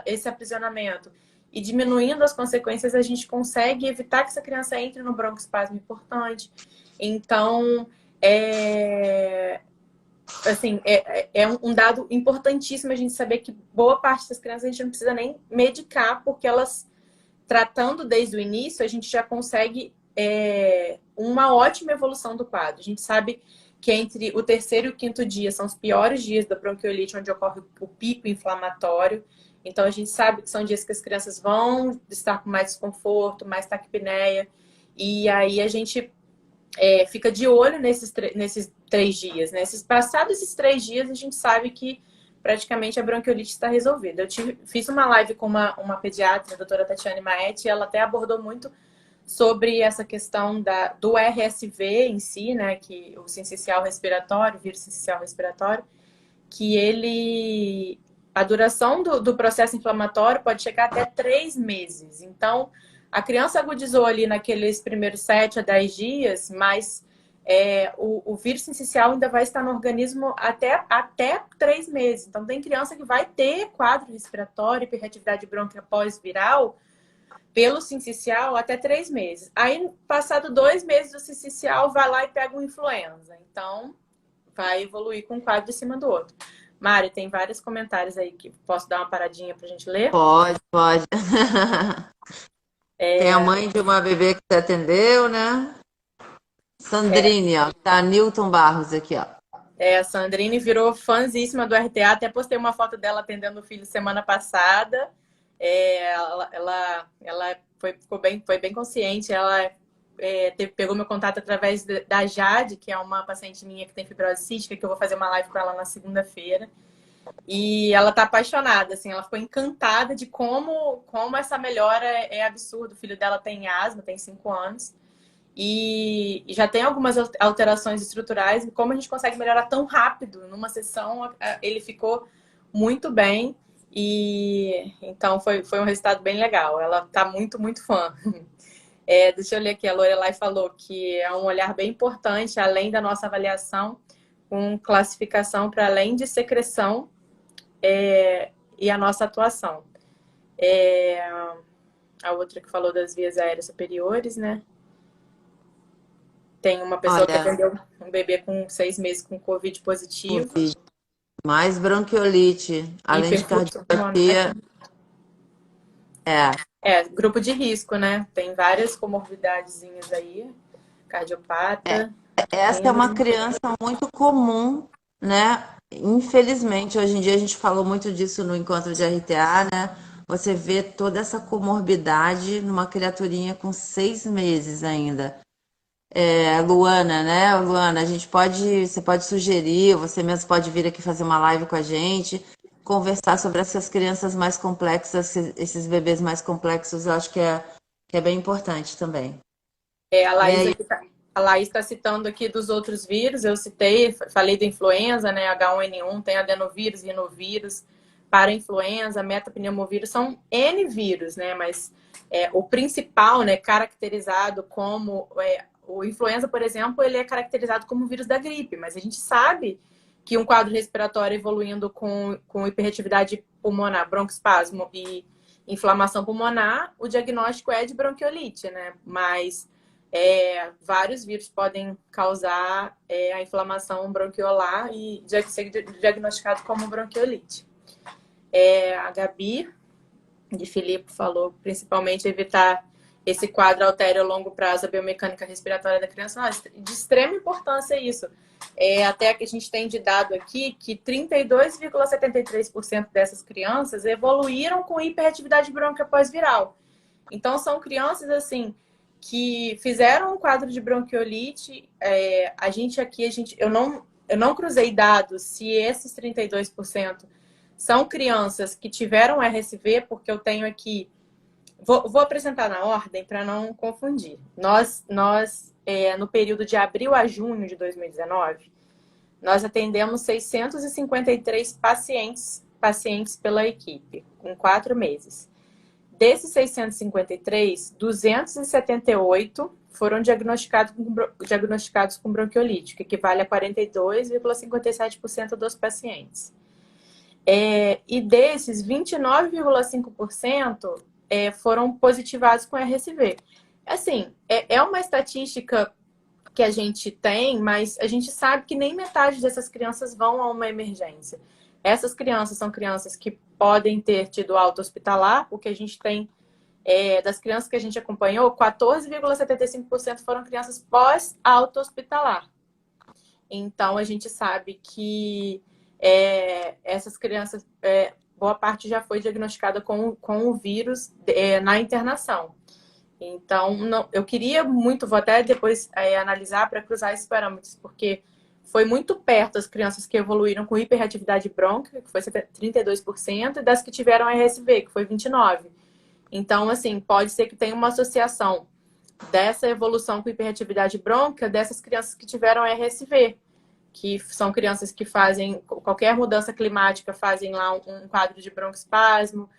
esse aprisionamento e diminuindo as consequências, a gente consegue evitar que essa criança entre no broncoespasmo importante. Então, assim, é um dado importantíssimo a gente saber que boa parte das crianças a gente não precisa nem medicar, porque elas, tratando desde o início, a gente já consegue uma ótima evolução do quadro. A gente sabe que entre o terceiro e o quinto dia são os piores dias da bronquiolite, onde ocorre o pico inflamatório. Então, a gente sabe que são dias que as crianças vão estar com mais desconforto, mais taquipneia. E aí a gente fica de olho nesses 3 dias. Né? Passados esses 3 dias, a gente sabe que praticamente a bronquiolite está resolvida. Eu fiz uma live com uma pediatra, a doutora Tatiane Maete, e ela até abordou muito sobre essa questão do RSV em si, né, que o sincicial respiratório, o vírus sincicial respiratório, que a duração do processo inflamatório pode chegar até 3 meses. Então, a criança agudizou ali naqueles primeiros 7 a 10 dias, mas o vírus sincicial ainda vai estar no organismo até 3 meses. Então, tem criança que vai ter quadro respiratório, hiperreatividade brônquia pós-viral, pelo sincicial até 3 meses. Aí, passado 2 meses do sincicial, vai lá e pega uma influenza. Então, vai evoluir com um quadro em cima do outro. Mari, tem vários comentários aí que posso dar uma paradinha pra gente ler? Pode. Tem a mãe de uma bebê que você atendeu, né? Sandrine, ó. Tá Newton Barros aqui, ó. A Sandrine virou fãzíssima do RTA. Até postei uma foto dela atendendo o filho semana passada. Ela foi bem consciente. Ela pegou meu contato através da Jade, que é uma paciente minha que tem fibrose cística, que eu vou fazer uma live com ela na segunda-feira. E ela tá apaixonada, assim, ela ficou encantada de como essa melhora é absurda. O filho dela tem asma, tem 5 anos. E já tem algumas alterações estruturais. E como a gente consegue melhorar tão rápido? Numa sessão, ele ficou muito bem. E então foi um resultado bem legal. Ela tá muito, muito fã. Deixa eu ler aqui. A Lorelai falou que é um olhar bem importante, além da nossa avaliação, com classificação para além de secreção e a nossa atuação. A outra que falou das vias aéreas superiores, né? Tem uma pessoa que atendeu um bebê com 6 meses com Covid positivo. Mais bronquiolite, além de cardiopatia. Grupo de risco, né? Tem várias comorbidadezinhas aí. Cardiopata. Essa é uma criança muito comum, né? Infelizmente, hoje em dia a gente falou muito disso no encontro de RTA, né? Você vê toda essa comorbidade numa criaturinha com 6 meses ainda. Luana, né? Luana, você pode sugerir, você mesmo pode vir aqui fazer uma live com a gente, conversar sobre essas crianças mais complexas, esses bebês mais complexos, eu acho que é bem importante também. A Laís está citando aqui dos outros vírus, eu falei da influenza, né? H1N1, tem adenovírus, rinovírus, parainfluenza, metapneumovírus, são N vírus, né? Mas o principal, né, caracterizado como... o influenza, por exemplo, ele é caracterizado como vírus da gripe, mas a gente sabe que um quadro respiratório evoluindo com hiperreatividade pulmonar, broncoespasmo e inflamação pulmonar, o diagnóstico é de bronquiolite, né? Mas vários vírus podem causar a inflamação bronquiolar e ser diagnosticado como bronquiolite. A Gabi de Filipe falou, principalmente evitar esse quadro altere a longo prazo a biomecânica respiratória da criança. De extrema importância isso. Até que a gente tem de dado aqui que 32,73% dessas crianças evoluíram com hiperatividade brônquia pós-viral. Então, são crianças, assim, que fizeram um quadro de bronquiolite. Eu não cruzei dados se esses 32% são crianças que tiveram RSV, porque eu tenho aqui... Vou apresentar na ordem para não confundir. Nós no período de abril a junho de 2019, nós atendemos 653 pacientes pela equipe, em 4 meses. Desses 653, 278 foram diagnosticados com bronquiolite, que equivale a 42,57% dos pacientes. E desses, 29,5% foram positivados com RSV. Assim, é uma estatística que a gente tem, mas a gente sabe que nem metade dessas crianças vão a uma emergência. Essas crianças são crianças que podem ter tido alta hospitalar, porque a gente tem, das crianças que a gente acompanhou, 14,75% foram crianças pós-alta hospitalar. Então, a gente sabe que essas crianças, boa parte já foi diagnosticada com o vírus na internação. Então, eu queria muito, vou até depois analisar para cruzar esses parâmetros, porque foi muito perto as crianças que evoluíram com hiperatividade brônquica, que foi 32%, e das que tiveram RSV, que foi 29%. Então, assim, pode ser que tenha uma associação dessa evolução com hiperatividade brônquica dessas crianças que tiveram RSV, que são crianças que fazem, qualquer mudança climática, fazem lá um quadro de broncoespasmo,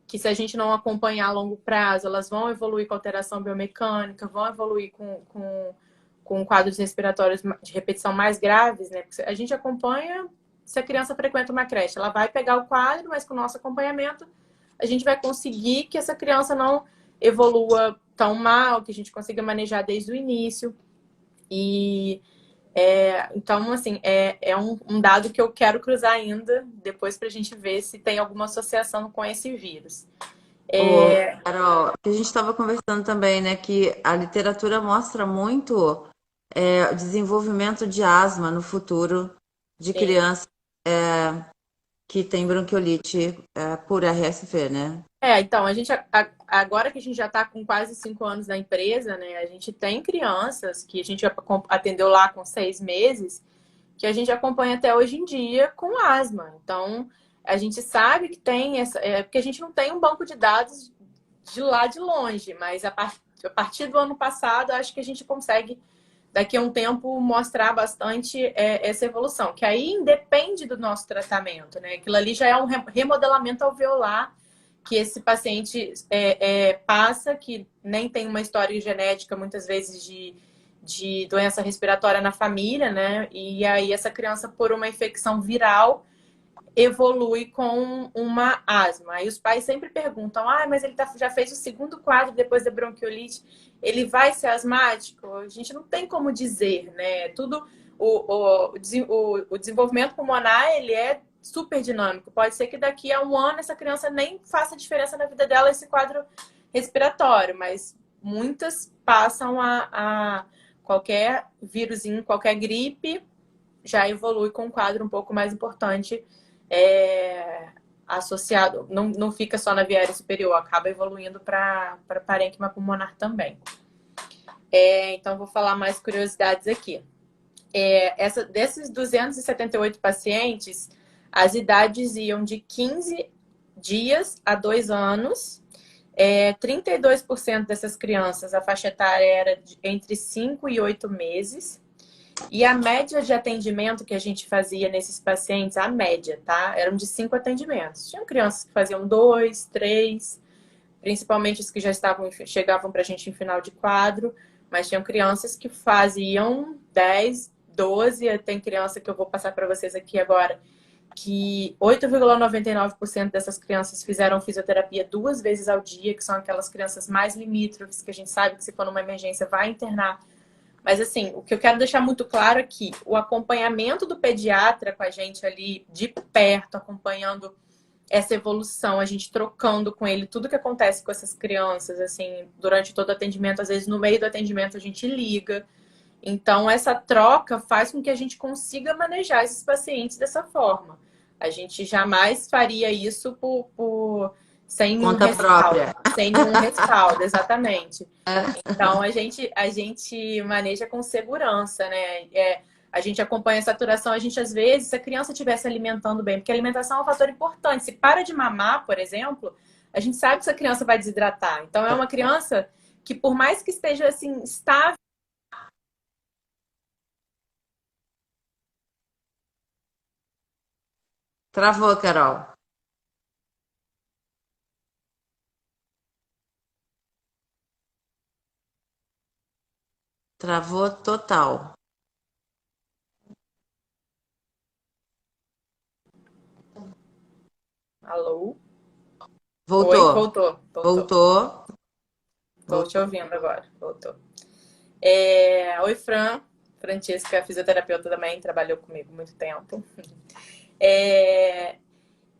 que se a gente não acompanhar a longo prazo, elas vão evoluir com alteração biomecânica, vão evoluir com quadros respiratórios de repetição mais graves, né? Porque a gente acompanha se a criança frequenta uma creche. Ela vai pegar o quadro, mas com o nosso acompanhamento, a gente vai conseguir que essa criança não evolua tão mal, que a gente consiga manejar desde o início. Então, assim, um dado que eu quero cruzar ainda, depois para a gente ver se tem alguma associação com esse vírus. Carol, que a gente estava conversando também, né, que a literatura mostra muito o desenvolvimento de asma no futuro de crianças que têm bronquiolite por RSV, né? Então, agora que a gente já está com quase 5 anos na empresa, né, a gente tem crianças que a gente atendeu lá com 6 meses, que a gente acompanha até hoje em dia com asma. Então, a gente sabe que tem porque a gente não tem um banco de dados de lá de longe, mas a partir do ano passado, acho que a gente consegue, daqui a um tempo, mostrar bastante essa evolução, que aí independe do nosso tratamento, né? Aquilo ali já é um remodelamento alveolar que esse paciente passa, que nem tem uma história genética, muitas vezes, de doença respiratória na família, né? E aí essa criança, por uma infecção viral, evolui com uma asma. Aí os pais sempre perguntam, mas ele já fez o segundo quadro depois da bronquiolite, ele vai ser asmático? A gente não tem como dizer, né? Tudo, o desenvolvimento pulmonar, ele é super dinâmico. Pode ser que daqui a um ano essa criança nem faça diferença na vida dela esse quadro respiratório, mas muitas passam a qualquer vírusinho, qualquer gripe, já evolui com um quadro um pouco mais importante associado, não fica só na via aérea superior, acaba evoluindo para parênquima pulmonar também. Então, vou falar mais curiosidades aqui. Desses 278 pacientes, as idades iam de 15 dias a 2 anos. 32% dessas crianças, a faixa etária era entre 5 e 8 meses. E a média de atendimento que a gente fazia nesses pacientes, a média, tá? Eram de 5 atendimentos. Tinham crianças que faziam 2, 3, principalmente os que já chegavam pra gente em final de quadro, mas tinham crianças que faziam 10, 12, tem criança que eu vou passar para vocês aqui agora, que 8,99% dessas crianças fizeram fisioterapia 2 vezes ao dia, que são aquelas crianças mais limítrofes, que a gente sabe que se for numa emergência vai internar. Mas assim, o que eu quero deixar muito claro é que o acompanhamento do pediatra com a gente ali de perto, acompanhando essa evolução, a gente trocando com ele tudo que acontece com essas crianças, assim, durante todo o atendimento, às vezes no meio do atendimento a gente liga. Então, essa troca faz com que a gente consiga manejar esses pacientes dessa forma. A gente jamais faria isso sem nenhum Conta respaldo. própria. Sem nenhum respaldo, exatamente. Então, a gente maneja com segurança, né? A gente acompanha a saturação, a gente, às vezes, se a criança estiver se alimentando bem, porque a alimentação é um fator importante. Se para de mamar, por exemplo, a gente sabe que essa criança vai desidratar. Então, é uma criança que, por mais que esteja, assim, estável. Travou, Carol. Travou total. Alô? Oi, Voltou. voltou. Voltou. Estou te ouvindo agora. Voltou. Oi, Fran. Francesca, fisioterapeuta também, trabalhou comigo muito tempo.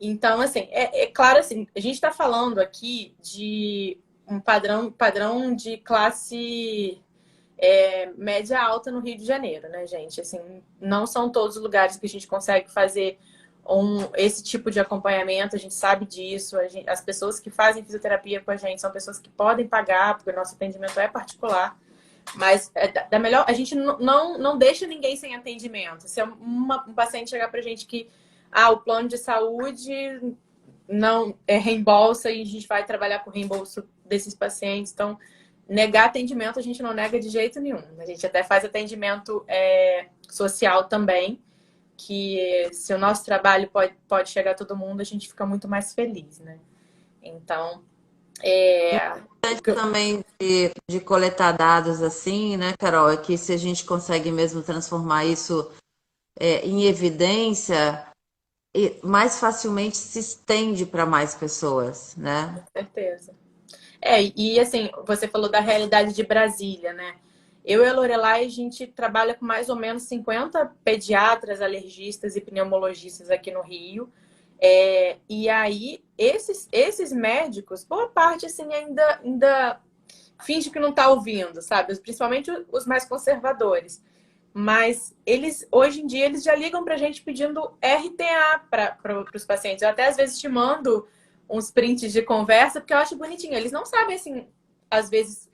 Então, assim, é claro, assim, a gente está falando aqui de um padrão de classe média alta no Rio de Janeiro, né, gente? Assim, não são todos os lugares que a gente consegue fazer esse tipo de acompanhamento, a gente sabe disso. As pessoas que fazem fisioterapia com a gente são pessoas que podem pagar, porque o nosso atendimento é particular. Mas da melhor, a gente não deixa ninguém sem atendimento. Se um paciente chegar pra gente que o plano de saúde não reembolsa e a gente vai trabalhar com o reembolso desses pacientes. Então, negar atendimento a gente não nega de jeito nenhum. A gente até faz atendimento social também, que se o nosso trabalho pode chegar a todo mundo, a gente fica muito mais feliz, né? Então, também de coletar dados assim, né, Carol? É que se a gente consegue mesmo transformar isso em evidência, mais facilmente se estende para mais pessoas, né? com certeza. E assim, você falou da realidade de Brasília, né? Eu e a Lorelai, a gente trabalha com mais ou menos 50 pediatras, alergistas e pneumologistas aqui no Rio. E aí, esses médicos, boa parte, assim, ainda finge que não está ouvindo, sabe? Principalmente os mais conservadores. Mas hoje em dia, eles já ligam para a gente pedindo RTA para os pacientes. Eu até, às vezes, te mando uns prints de conversa, porque eu acho bonitinho. Eles não sabem, assim, às vezes,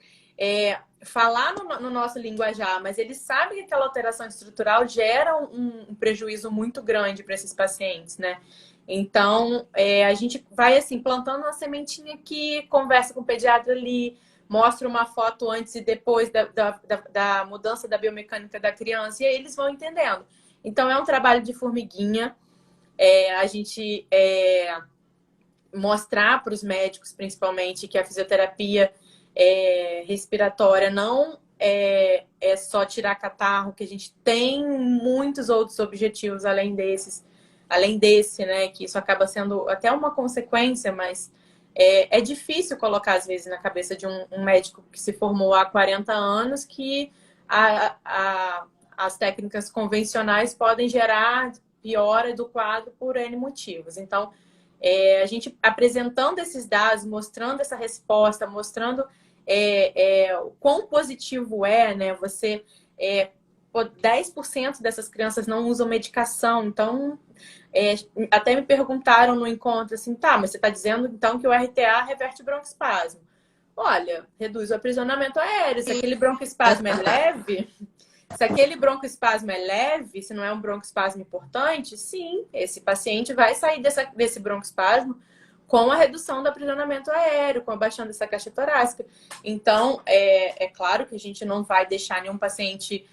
falar no nosso linguajar, mas eles sabem que aquela alteração estrutural gera um prejuízo muito grande para esses pacientes, né? Então, a gente vai, assim, plantando uma sementinha aqui, conversa com o pediatra ali, mostra uma foto antes e depois da mudança da biomecânica da criança, e aí eles vão entendendo. Então, é um trabalho de formiguinha. A gente mostrar para os médicos, principalmente, que a fisioterapia respiratória não é só tirar catarro, que a gente tem muitos outros objetivos além desse, né? Que isso acaba sendo até uma consequência, mas é difícil colocar, às vezes, na cabeça de um médico que se formou há 40 anos que as técnicas convencionais podem gerar piora do quadro por N motivos. Então, a gente apresentando esses dados, mostrando essa resposta, mostrando o quão positivo né? Você 10% dessas crianças não usam medicação, então até me perguntaram no encontro assim, tá, mas você está dizendo então que o RTA reverte o broncoespasmo. Olha, reduz o aprisionamento aéreo, se aquele broncoespasmo é leve, se não é um broncoespasmo importante, sim, esse paciente vai sair desse broncoespasmo com a redução do aprisionamento aéreo, com a baixando dessa caixa torácica. Então, é claro que a gente não vai deixar nenhum paciente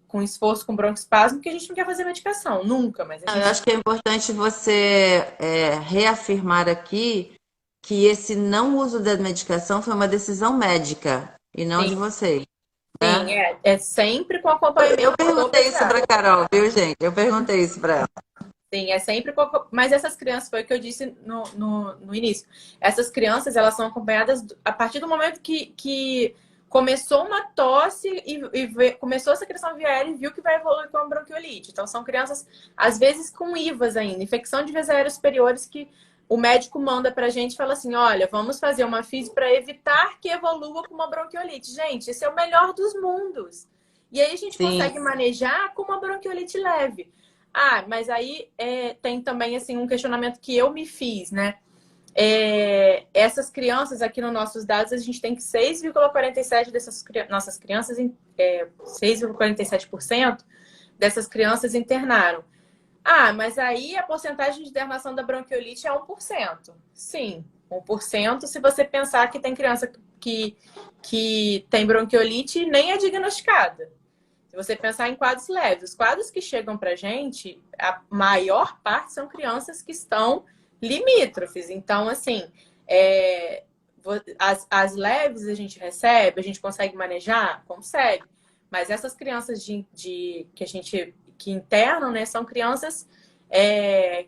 com esforço com broncoespasmo, porque a gente não quer fazer medicação, nunca. Mas Eu acho que é importante você reafirmar aqui que esse não uso da medicação foi uma decisão médica e não de vocês. Sim, Né? é sempre com acompanhamento. Eu perguntei isso para Carol, viu, gente? Eu perguntei isso para ela. Sim, é sempre. Mas essas crianças, foi o que eu disse no início. Essas crianças, elas são acompanhadas a partir do momento que começou uma tosse começou a secreção via aérea e viu que vai evoluir com a bronquiolite. Então, são crianças, às vezes, com IVAs ainda, infecção de vias aéreas superiores, que o médico manda pra gente e fala assim: olha, vamos fazer uma FIS para evitar que evolua com uma bronquiolite. Gente, esse é o melhor dos mundos. E aí a gente Sim, consegue manejar com uma bronquiolite leve. Ah, mas aí tem também assim um questionamento que eu me fiz, né? Essas crianças aqui nos nossos dados, a gente tem que 6,47% dessas nossas crianças, 6,47% dessas crianças internaram. Ah, mas aí a porcentagem de internação da bronquiolite é 1%. Sim, 1%, se você pensar que tem criança que tem bronquiolite e nem é diagnosticada. Se você pensar em quadros leves, os quadros que chegam para a gente, a maior parte são crianças que estão limítrofes. Então, assim, as leves a gente recebe, a gente consegue manejar? Consegue. Mas essas crianças que a gente que internam, né, são crianças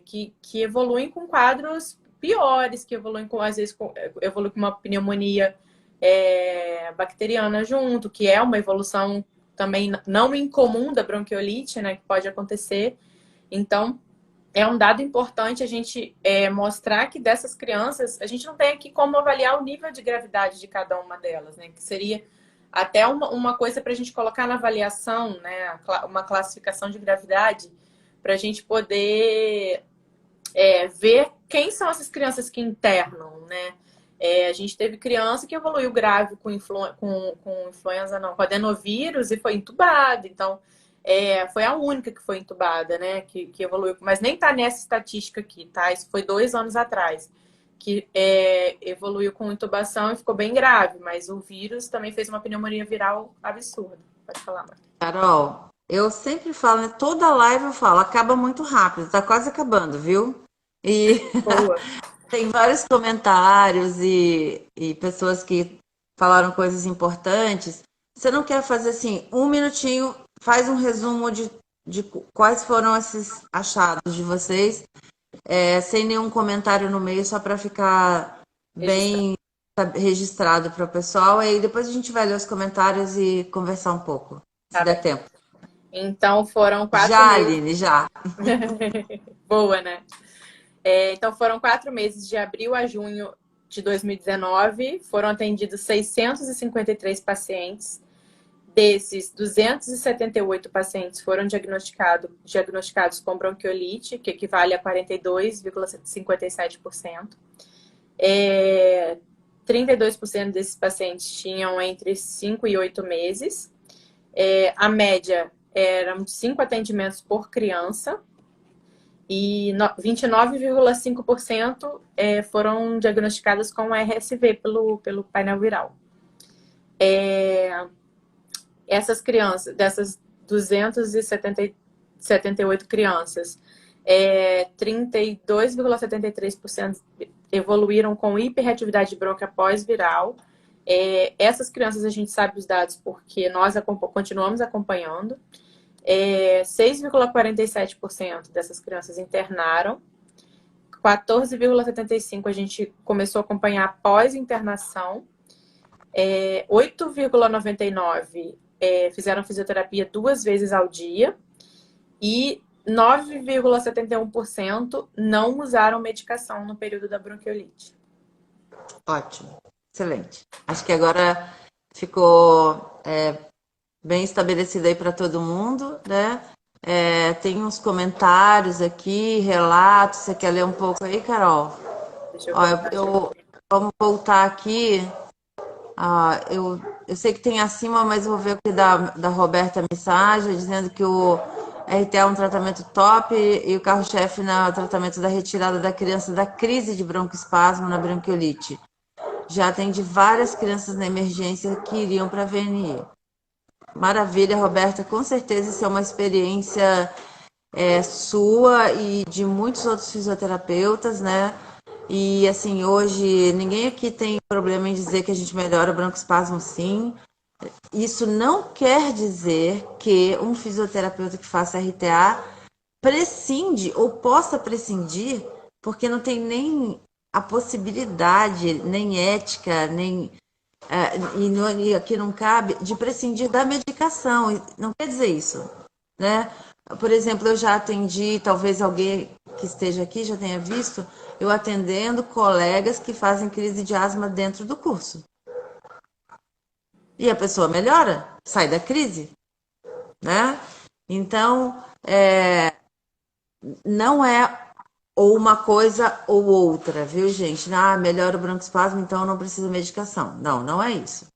que evoluem com quadros piores, que evoluem com, às vezes, evoluem com uma pneumonia bacteriana junto, que é uma evolução também não incomum da bronquiolite, né, que pode acontecer. Então, é um dado importante a gente mostrar que dessas crianças, a gente não tem aqui como avaliar o nível de gravidade de cada uma delas, né, que seria até uma coisa para a gente colocar na avaliação, né, uma classificação de gravidade, para a gente poder ver quem são essas crianças que internam, né? A gente teve criança que evoluiu grave com influenza, não, com adenovírus e foi entubada. Então, foi a única que foi entubada, né? Que evoluiu. Mas nem tá nessa estatística aqui, tá? Isso foi 2 anos atrás. Que evoluiu com intubação e ficou bem grave. Mas o vírus também fez uma pneumonia viral absurda. Pode falar, Marta. Carol, eu sempre falo, né? Toda live eu falo, acaba muito rápido, tá quase acabando, viu? E Boa. tem vários comentários e pessoas que falaram coisas importantes. Você não quer fazer assim, um minutinho, faz um resumo de quais foram esses achados de vocês, sem nenhum comentário no meio, só para ficar Registrar. bem registrado para o pessoal. E aí depois a gente vai ler os comentários e conversar um pouco, se Tá der bem. tempo. Então foram 4 Já, meses. Aline, já. Boa, né? Então foram 4 meses, de abril a junho de 2019. Foram atendidos 653 pacientes. Desses, 278 pacientes foram diagnosticados com bronquiolite, que equivale a 42,57%. 32% desses pacientes tinham entre 5 e 8 meses. A média eram de 5 atendimentos por criança. E 29,5% foram diagnosticadas com RSV pelo painel viral. Essas crianças, dessas 278 crianças, 32,73% evoluíram com hiperreatividade bronquial pós-viral. Essas crianças a gente sabe os dados porque nós continuamos acompanhando. 6,47% dessas crianças internaram. 14,75% a gente começou a acompanhar após internação. 8,99% fizeram fisioterapia 2 vezes ao dia. E 9,71% não usaram medicação no período da bronquiolite. Ótimo, excelente. Acho que agora ficou bem estabelecido aí para todo mundo, né? Tem uns comentários aqui, relatos. Você quer ler um pouco aí, Carol? Deixa eu Ó, voltar. vamos voltar aqui. Eu sei que tem acima, mas eu vou ver aqui da Roberta mensagem dizendo que o RT é um tratamento top e o carro-chefe no tratamento da retirada da criança da crise de broncoespasmo na bronquiolite. Já atende várias crianças na emergência que iriam para a VNI. Maravilha, Roberta. Com certeza isso é uma experiência sua e de muitos outros fisioterapeutas, né? E assim, hoje ninguém aqui tem problema em dizer que a gente melhora o broncoespasmo, sim. Isso não quer dizer que um fisioterapeuta que faça RTA prescinde ou possa prescindir, porque não tem nem a possibilidade, nem ética, nem e aqui não cabe, de prescindir da medicação. Não quer dizer isso, né? Por exemplo, eu já atendi, talvez alguém que esteja aqui já tenha visto, eu atendendo colegas que fazem crise de asma dentro do curso. E a pessoa melhora, sai da crise, né? Então, não é ou uma coisa ou outra, viu, gente? Ah, melhora o broncoespasmo, então eu não preciso de medicação. Não, não é isso.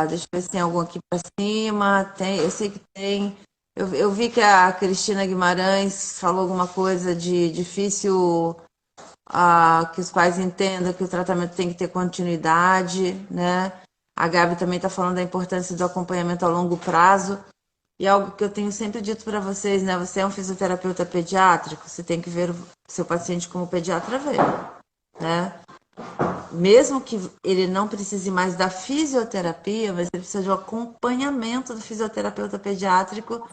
Deixa eu ver se tem algum aqui para cima. Tem, eu sei que tem. Eu vi que a Cristina Guimarães falou alguma coisa de difícil que os pais entendam que o tratamento tem que ter continuidade, né? A Gabi também está falando da importância do acompanhamento a longo prazo. E algo que eu tenho sempre dito para vocês, né? Você é um fisioterapeuta pediátrico, você tem que ver o seu paciente como o pediatra vê, né? Mesmo que ele não precise mais da fisioterapia, mas ele precisa de um acompanhamento do fisioterapeuta pediátrico.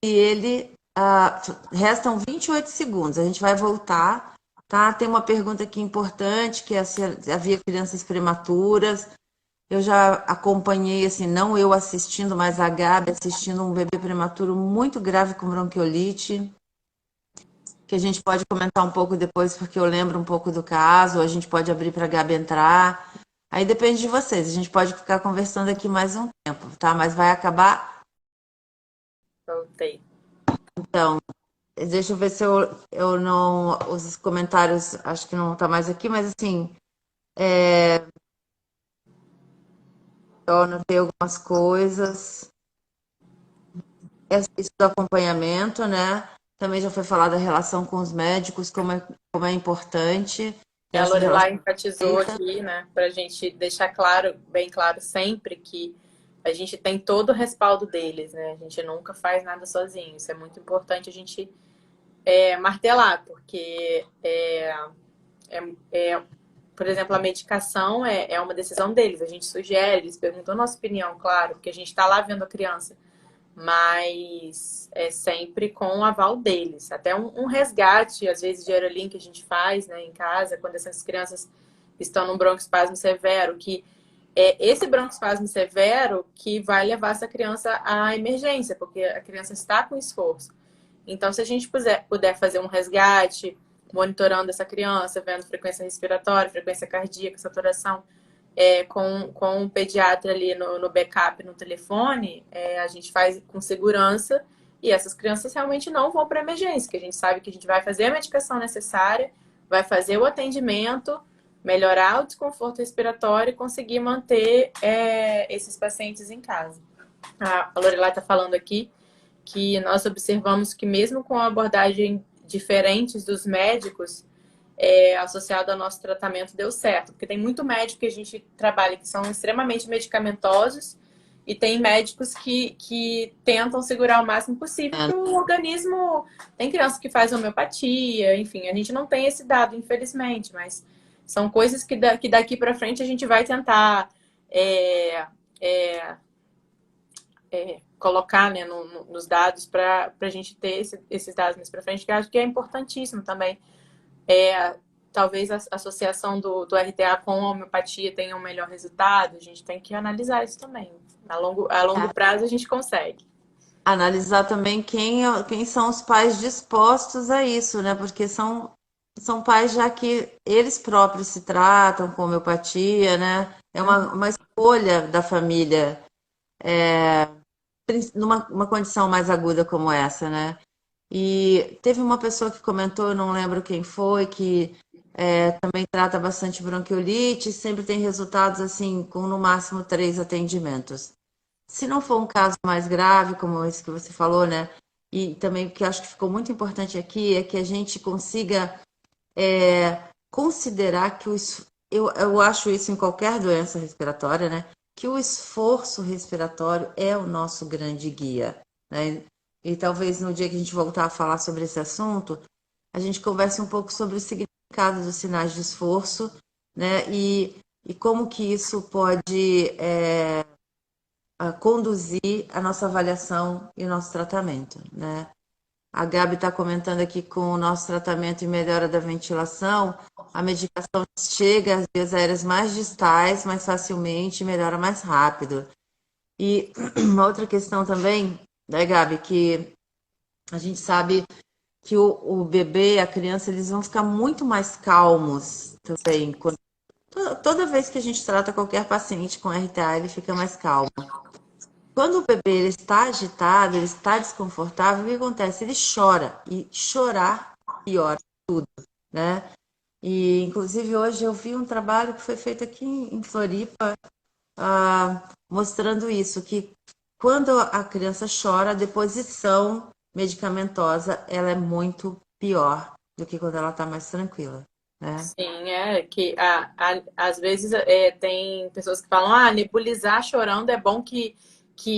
E ele restam 28 segundos. A gente vai voltar, tá? Tem uma pergunta aqui importante, que é se havia crianças prematuras. Eu já acompanhei, assim, não eu assistindo, mas a Gabi assistindo um bebê prematuro muito grave com bronquiolite, que a gente pode comentar um pouco depois, porque eu lembro um pouco do caso, ou a gente pode abrir para a Gabi entrar. Aí depende de vocês, a gente pode ficar conversando aqui mais um tempo, tá? Mas vai acabar. Voltei. Então, deixa eu ver se eu não. Os comentários, acho que não tá mais aqui, mas assim, eu anotei algumas coisas. Isso do acompanhamento, né? Também já foi falado a relação com os médicos, como é importante A essa relação. Lorelai enfatizou aqui, né, para a gente deixar claro, bem claro sempre, que a gente tem todo o respaldo deles, né? A gente nunca faz nada sozinho. Isso é muito importante a gente martelar, porque, por exemplo, a medicação é uma decisão deles. A gente sugere, eles perguntam a nossa opinião, claro, porque a gente está lá vendo a criança, mas é sempre com o aval deles. Até um resgate, às vezes, de aerolink que a gente faz, né, em casa, quando essas crianças estão num broncoespasmo severo, que é esse broncoespasmo severo que vai levar essa criança à emergência, porque a criança está com esforço. Então, se a gente puder fazer um resgate, monitorando essa criança, vendo frequência respiratória, frequência cardíaca, saturação, com um pediatra ali no backup, no telefone, a gente faz com segurança e essas crianças realmente não vão para emergência, que a gente sabe que a gente vai fazer a medicação necessária, vai fazer o atendimento, melhorar o desconforto respiratório e conseguir manter esses pacientes em casa. A Lorelai está falando aqui que nós observamos que mesmo com a abordagem diferentes dos médicos, associado ao nosso tratamento deu certo. Porque tem muito médico que a gente trabalha que são extremamente medicamentosos e tem médicos que tentam segurar o máximo possível porque o organismo... Tem criança que faz homeopatia, enfim, a gente não tem esse dado, infelizmente, mas são coisas que daqui para frente a gente vai tentar colocar, né, nos dados para a gente ter esses dados mais para frente, que eu acho que é importantíssimo também. Talvez a associação do RTA com a homeopatia tenha um melhor resultado, a gente tem que analisar isso também. A longo prazo a gente consegue. Analisar também quem são os pais dispostos a isso, né? Porque são pais já que eles próprios se tratam com homeopatia, né? É uma escolha da família numa condição mais aguda como essa, né? E teve uma pessoa que comentou, eu não lembro quem foi, que também trata bastante bronquiolite, sempre tem resultados assim, com no máximo 3 atendimentos. Se não for um caso mais grave, como esse que você falou, né? E também o que eu acho que ficou muito importante aqui é que a gente consiga considerar que eu acho isso em qualquer doença respiratória, né? Que o esforço respiratório é o nosso grande guia, né? E talvez no dia que a gente voltar a falar sobre esse assunto, a gente converse um pouco sobre o significado dos sinais de esforço, né? E como que isso pode conduzir a nossa avaliação e o nosso tratamento, né? A Gabi está comentando aqui com o nosso tratamento e melhora da ventilação, a medicação chega às vias aéreas mais distais mais facilmente e melhora mais rápido. E uma outra questão também, né, Gabi, que a gente sabe que o bebê, a criança, eles vão ficar muito mais calmos também. Toda vez que a gente trata qualquer paciente com RTA, ele fica mais calmo. Quando o bebê ele está agitado, ele está desconfortável, o que acontece? Ele chora. E chorar piora tudo, né? E, inclusive, hoje eu vi um trabalho que foi feito aqui em Floripa, mostrando isso, que quando a criança chora, a deposição medicamentosa ela é muito pior do que quando ela está mais tranquila, né? Sim, é que às vezes tem pessoas que falam, nebulizar chorando é bom que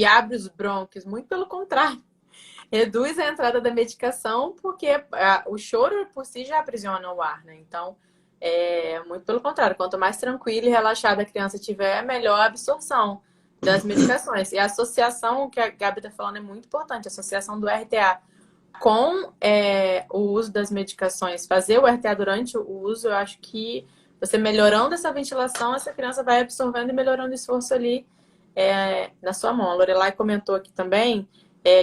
abre os brônquios. Muito pelo contrário, reduz a entrada da medicação, porque o choro por si já aprisiona o ar, né? Então, muito pelo contrário, quanto mais tranquila e relaxada a criança tiver, melhor a absorção das medicações. E a associação que a Gabi está falando é muito importante, a associação do RTA com o uso das medicações, fazer o RTA durante o uso, eu acho que você melhorando essa ventilação, essa criança vai absorvendo e melhorando o esforço ali na sua mão. A Lorelai comentou aqui também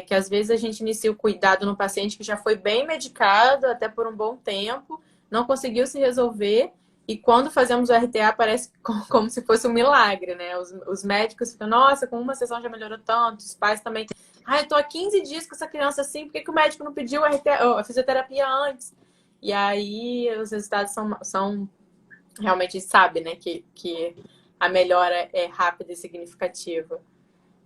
que às vezes a gente inicia o cuidado no paciente que já foi bem medicado, até por um bom tempo, não conseguiu se resolver, e quando fazemos o RTA parece como se fosse um milagre, né? Os médicos ficam, nossa, com uma sessão já melhorou tanto, os pais também. Eu tô há 15 dias com essa criança assim, por que o médico não pediu a fisioterapia antes? E aí os resultados são realmente sabe, né, que a melhora é rápida e significativa.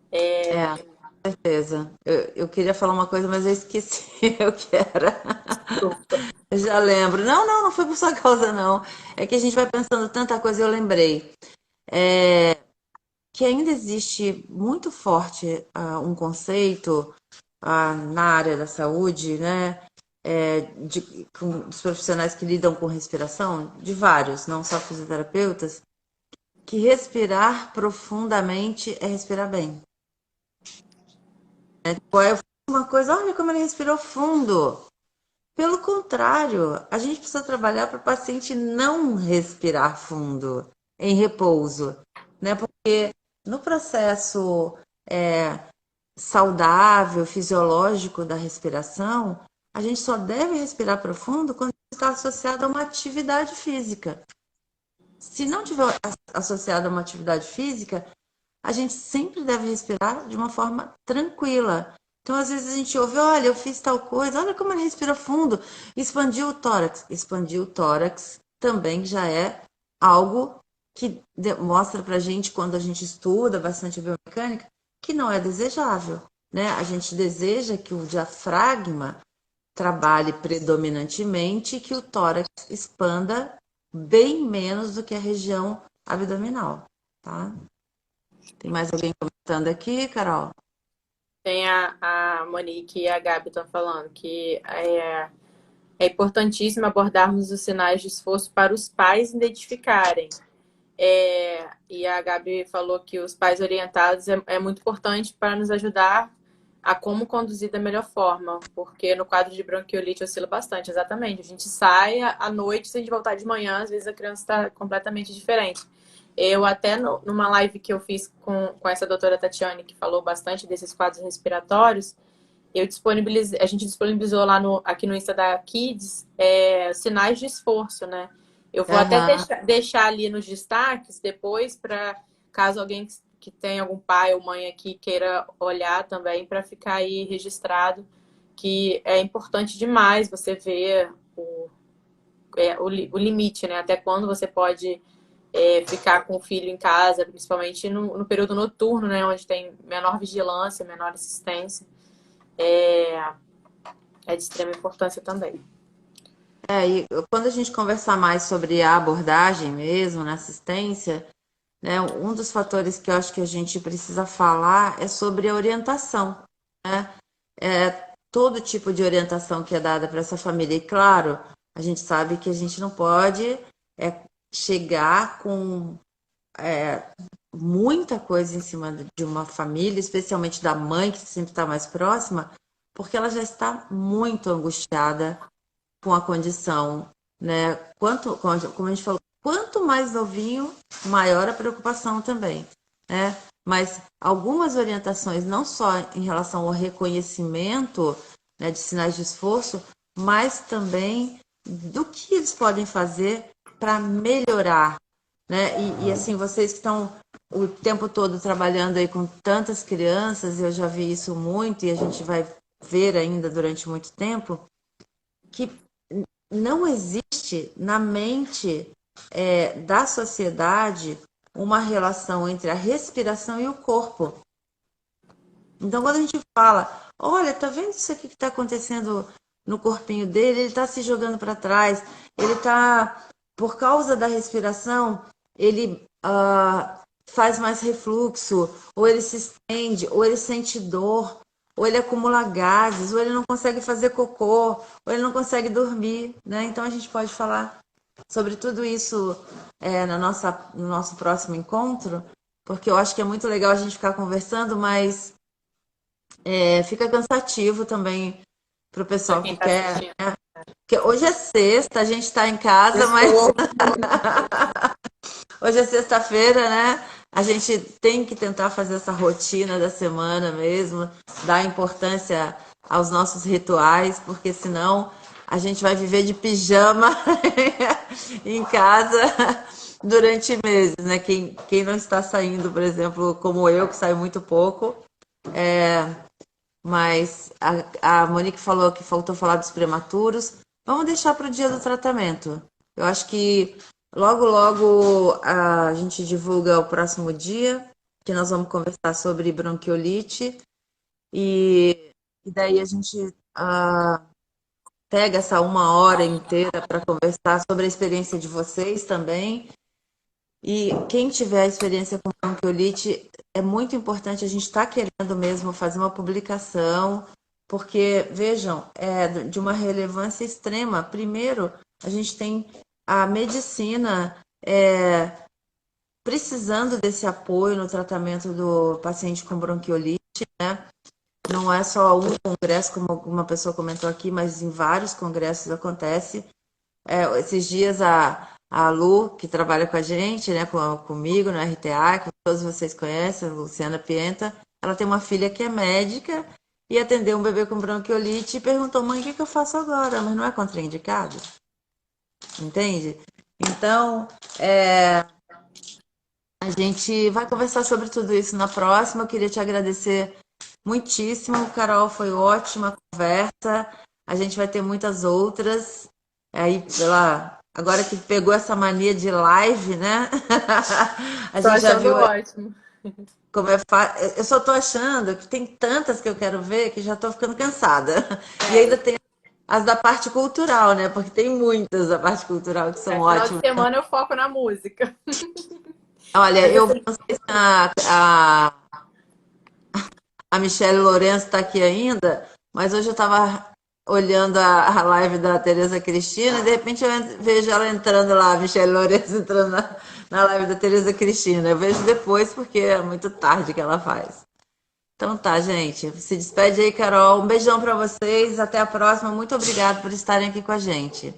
Com certeza. Eu queria falar uma coisa, mas eu esqueci o que era. Desculpa. Eu já lembro. Não foi por sua causa, não. É que a gente vai pensando tanta coisa e eu lembrei. Que ainda existe muito forte um conceito na área da saúde, né? Dos profissionais que lidam com respiração, de vários, não só fisioterapeutas, que respirar profundamente é respirar bem. Eu fiz uma coisa, olha como ele respirou fundo. Pelo contrário, a gente precisa trabalhar para o paciente não respirar fundo, em repouso, né? Porque no processo saudável, fisiológico da respiração, a gente só deve respirar profundo quando está associado a uma atividade física. Se não tiver associado a uma atividade física, a gente sempre deve respirar de uma forma tranquila. Então, às vezes a gente ouve, olha, eu fiz tal coisa, olha como ele respira fundo, expandiu o tórax. Expandir o tórax também já é algo que mostra pra gente, quando a gente estuda bastante a biomecânica, que não é desejável, né? A gente deseja que o diafragma trabalhe predominantemente e que o tórax expanda bem menos do que a região abdominal, tá? Tem mais alguém comentando aqui, Carol? Tem a Monique e a Gabi estão falando que é importantíssimo abordarmos os sinais de esforço para os pais identificarem. E a Gabi falou que os pais orientados é muito importante para nos ajudar a como conduzir da melhor forma, porque no quadro de bronquiolite oscila bastante, exatamente. A gente sai à noite, se a gente voltar de manhã, às vezes a criança está completamente diferente. Eu até numa live que eu fiz com essa doutora Tatiane, que falou bastante desses quadros respiratórios, a gente disponibilizou lá aqui no Insta da Kids sinais de esforço, né? Eu vou até deixar ali nos destaques depois, para caso alguém que tem algum pai ou mãe aqui queira olhar também, para ficar aí registrado, que é importante demais você ver o limite, né? Até quando você pode ficar com o filho em casa, principalmente no período noturno, né? Onde tem menor vigilância, menor assistência. É de extrema importância também. E quando a gente conversar mais sobre a abordagem mesmo, na assistência, né, um dos fatores que eu acho que a gente precisa falar é sobre a orientação, né? Todo tipo de orientação que é dada para essa família. E claro, a gente sabe que a gente não pode chegar com muita coisa em cima de uma família, especialmente da mãe, que sempre está mais próxima, porque ela já está muito angustiada com a condição, né? Como a gente falou, quanto mais novinho, maior a preocupação também, né? Mas algumas orientações, não só em relação ao reconhecimento, né, de sinais de esforço, mas também do que eles podem fazer para melhorar, né? E assim, vocês que estão o tempo todo trabalhando aí com tantas crianças, eu já vi isso muito e a gente vai ver ainda durante muito tempo, que não existe na mente da sociedade uma relação entre a respiração e o corpo. Então, quando a gente fala, olha, tá vendo isso aqui que está acontecendo no corpinho dele? Ele está se jogando para trás, ele está, por causa da respiração, ele faz mais refluxo, ou ele se estende, ou ele sente dor, ou ele acumula gases, ou ele não consegue fazer cocô, ou ele não consegue dormir, né? Então a gente pode falar sobre tudo isso no nosso próximo encontro, porque eu acho que é muito legal a gente ficar conversando, mas fica cansativo também para o Pra pessoal quem que tá quer, assistindo. né? Porque hoje é sexta, a gente está em casa, mas Estou. hoje é sexta-feira, né? A gente tem que tentar fazer essa rotina da semana mesmo, dar importância aos nossos rituais, porque senão a gente vai viver de pijama em casa durante meses, né? Quem não está saindo, por exemplo, como eu, que saio muito pouco, mas a Monique falou que faltou falar dos prematuros. Vamos deixar para o dia do tratamento. Eu acho que logo, logo a gente divulga o próximo dia, que nós vamos conversar sobre bronquiolite. E daí a gente pega essa uma hora inteira para conversar sobre a experiência de vocês também. E quem tiver experiência com bronquiolite, é muito importante a gente estar querendo mesmo fazer uma publicação, porque, vejam, é de uma relevância extrema. Primeiro, a gente tem a medicina precisando desse apoio no tratamento do paciente com bronquiolite, né? Não é só um congresso, como uma pessoa comentou aqui, mas em vários congressos acontece. Esses dias a Lu, que trabalha com a gente, né, comigo no RTA, que todos vocês conhecem, a Luciana Pienta, ela tem uma filha que é médica e atendeu um bebê com bronquiolite e perguntou, mãe, o que eu faço agora? Mas não é contraindicado? Entende? Então, a gente vai conversar sobre tudo isso na próxima. Eu queria te agradecer muitíssimo, Carol, foi ótima a conversa. A gente vai ter muitas outras. Aí, agora que pegou essa mania de live, né? A Tô gente já achando viu ótimo. como é fácil. Eu só tô achando que tem tantas que eu quero ver que já tô ficando cansada. E ainda tem as da parte cultural, né? Porque tem muitas da parte cultural que são Final de ótimas. semana eu foco na música. Olha, Mas eu assim, não sei se a Michelle Lourenço está aqui ainda, mas hoje eu estava olhando a live da Tereza Cristina e de repente eu vejo ela entrando lá, a Michelle Lourenço entrando na live da Tereza Cristina. Eu vejo depois porque é muito tarde que ela faz. Então tá, gente. Se despede aí, Carol. Um beijão para vocês. Até a próxima. Muito obrigada por estarem aqui com a gente.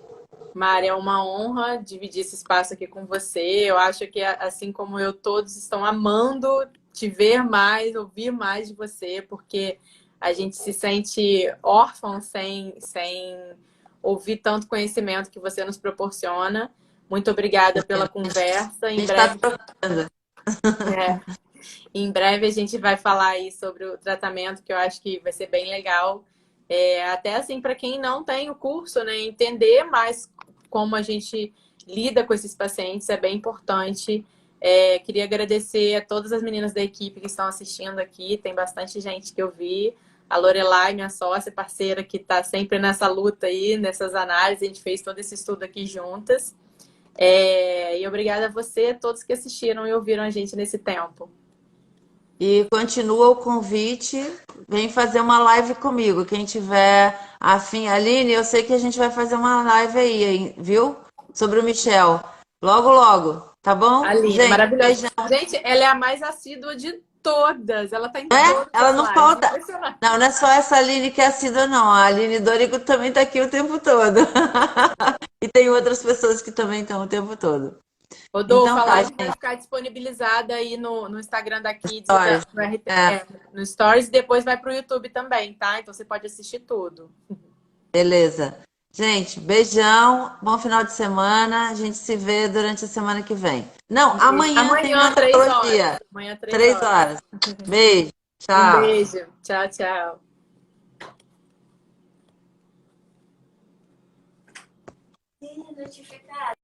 Mari, é uma honra dividir esse espaço aqui com você. Eu acho que, assim como eu, todos estão amando te ver mais, ouvir mais de você, porque a gente se sente órfão sem ouvir tanto conhecimento que você nos proporciona. Muito obrigada pela conversa. A gente está trocando. É, em breve a gente vai falar aí sobre o tratamento, que eu acho que vai ser bem legal. Até assim, para quem não tem o curso, né, entender mais como a gente lida com esses pacientes é bem importante. Queria agradecer a todas as meninas da equipe que estão assistindo aqui. Tem bastante gente que eu vi. A Lorelai, minha sócia, parceira, que está sempre nessa luta aí, nessas análises. A gente fez todo esse estudo aqui juntas. E obrigada a você, a todos que assistiram e ouviram a gente nesse tempo. E continua o convite, vem fazer uma live comigo. Quem tiver afim, Aline, eu sei que a gente vai fazer uma live aí, hein, viu? Sobre o Michel. Logo, logo, tá bom? Aline, Gente, maravilhosa. beijão. Gente, ela é a mais assídua de todas. Ela tá em É? todas Ela as não lives. falta. Impressionante. Não é só essa Aline que é assídua, não. A Aline Dorigo também tá aqui o tempo todo. E tem outras pessoas que também estão o tempo todo. Rodolfo, Então a tá, live vai gente. ficar disponibilizada aí no Instagram da Kids, Stories. no, RT, É, no Stories, e depois vai pro YouTube também, tá? Então você pode assistir tudo. beleza. Gente, beijão, bom final de semana. A gente se vê durante a semana que vem. Não, Um beijo. amanhã tem Amanhã, 3 horas. neonatologia. Amanhã, três 3 horas. horas. Beijo. Um Tchau. beijo. Tchau, tchau. Notificar.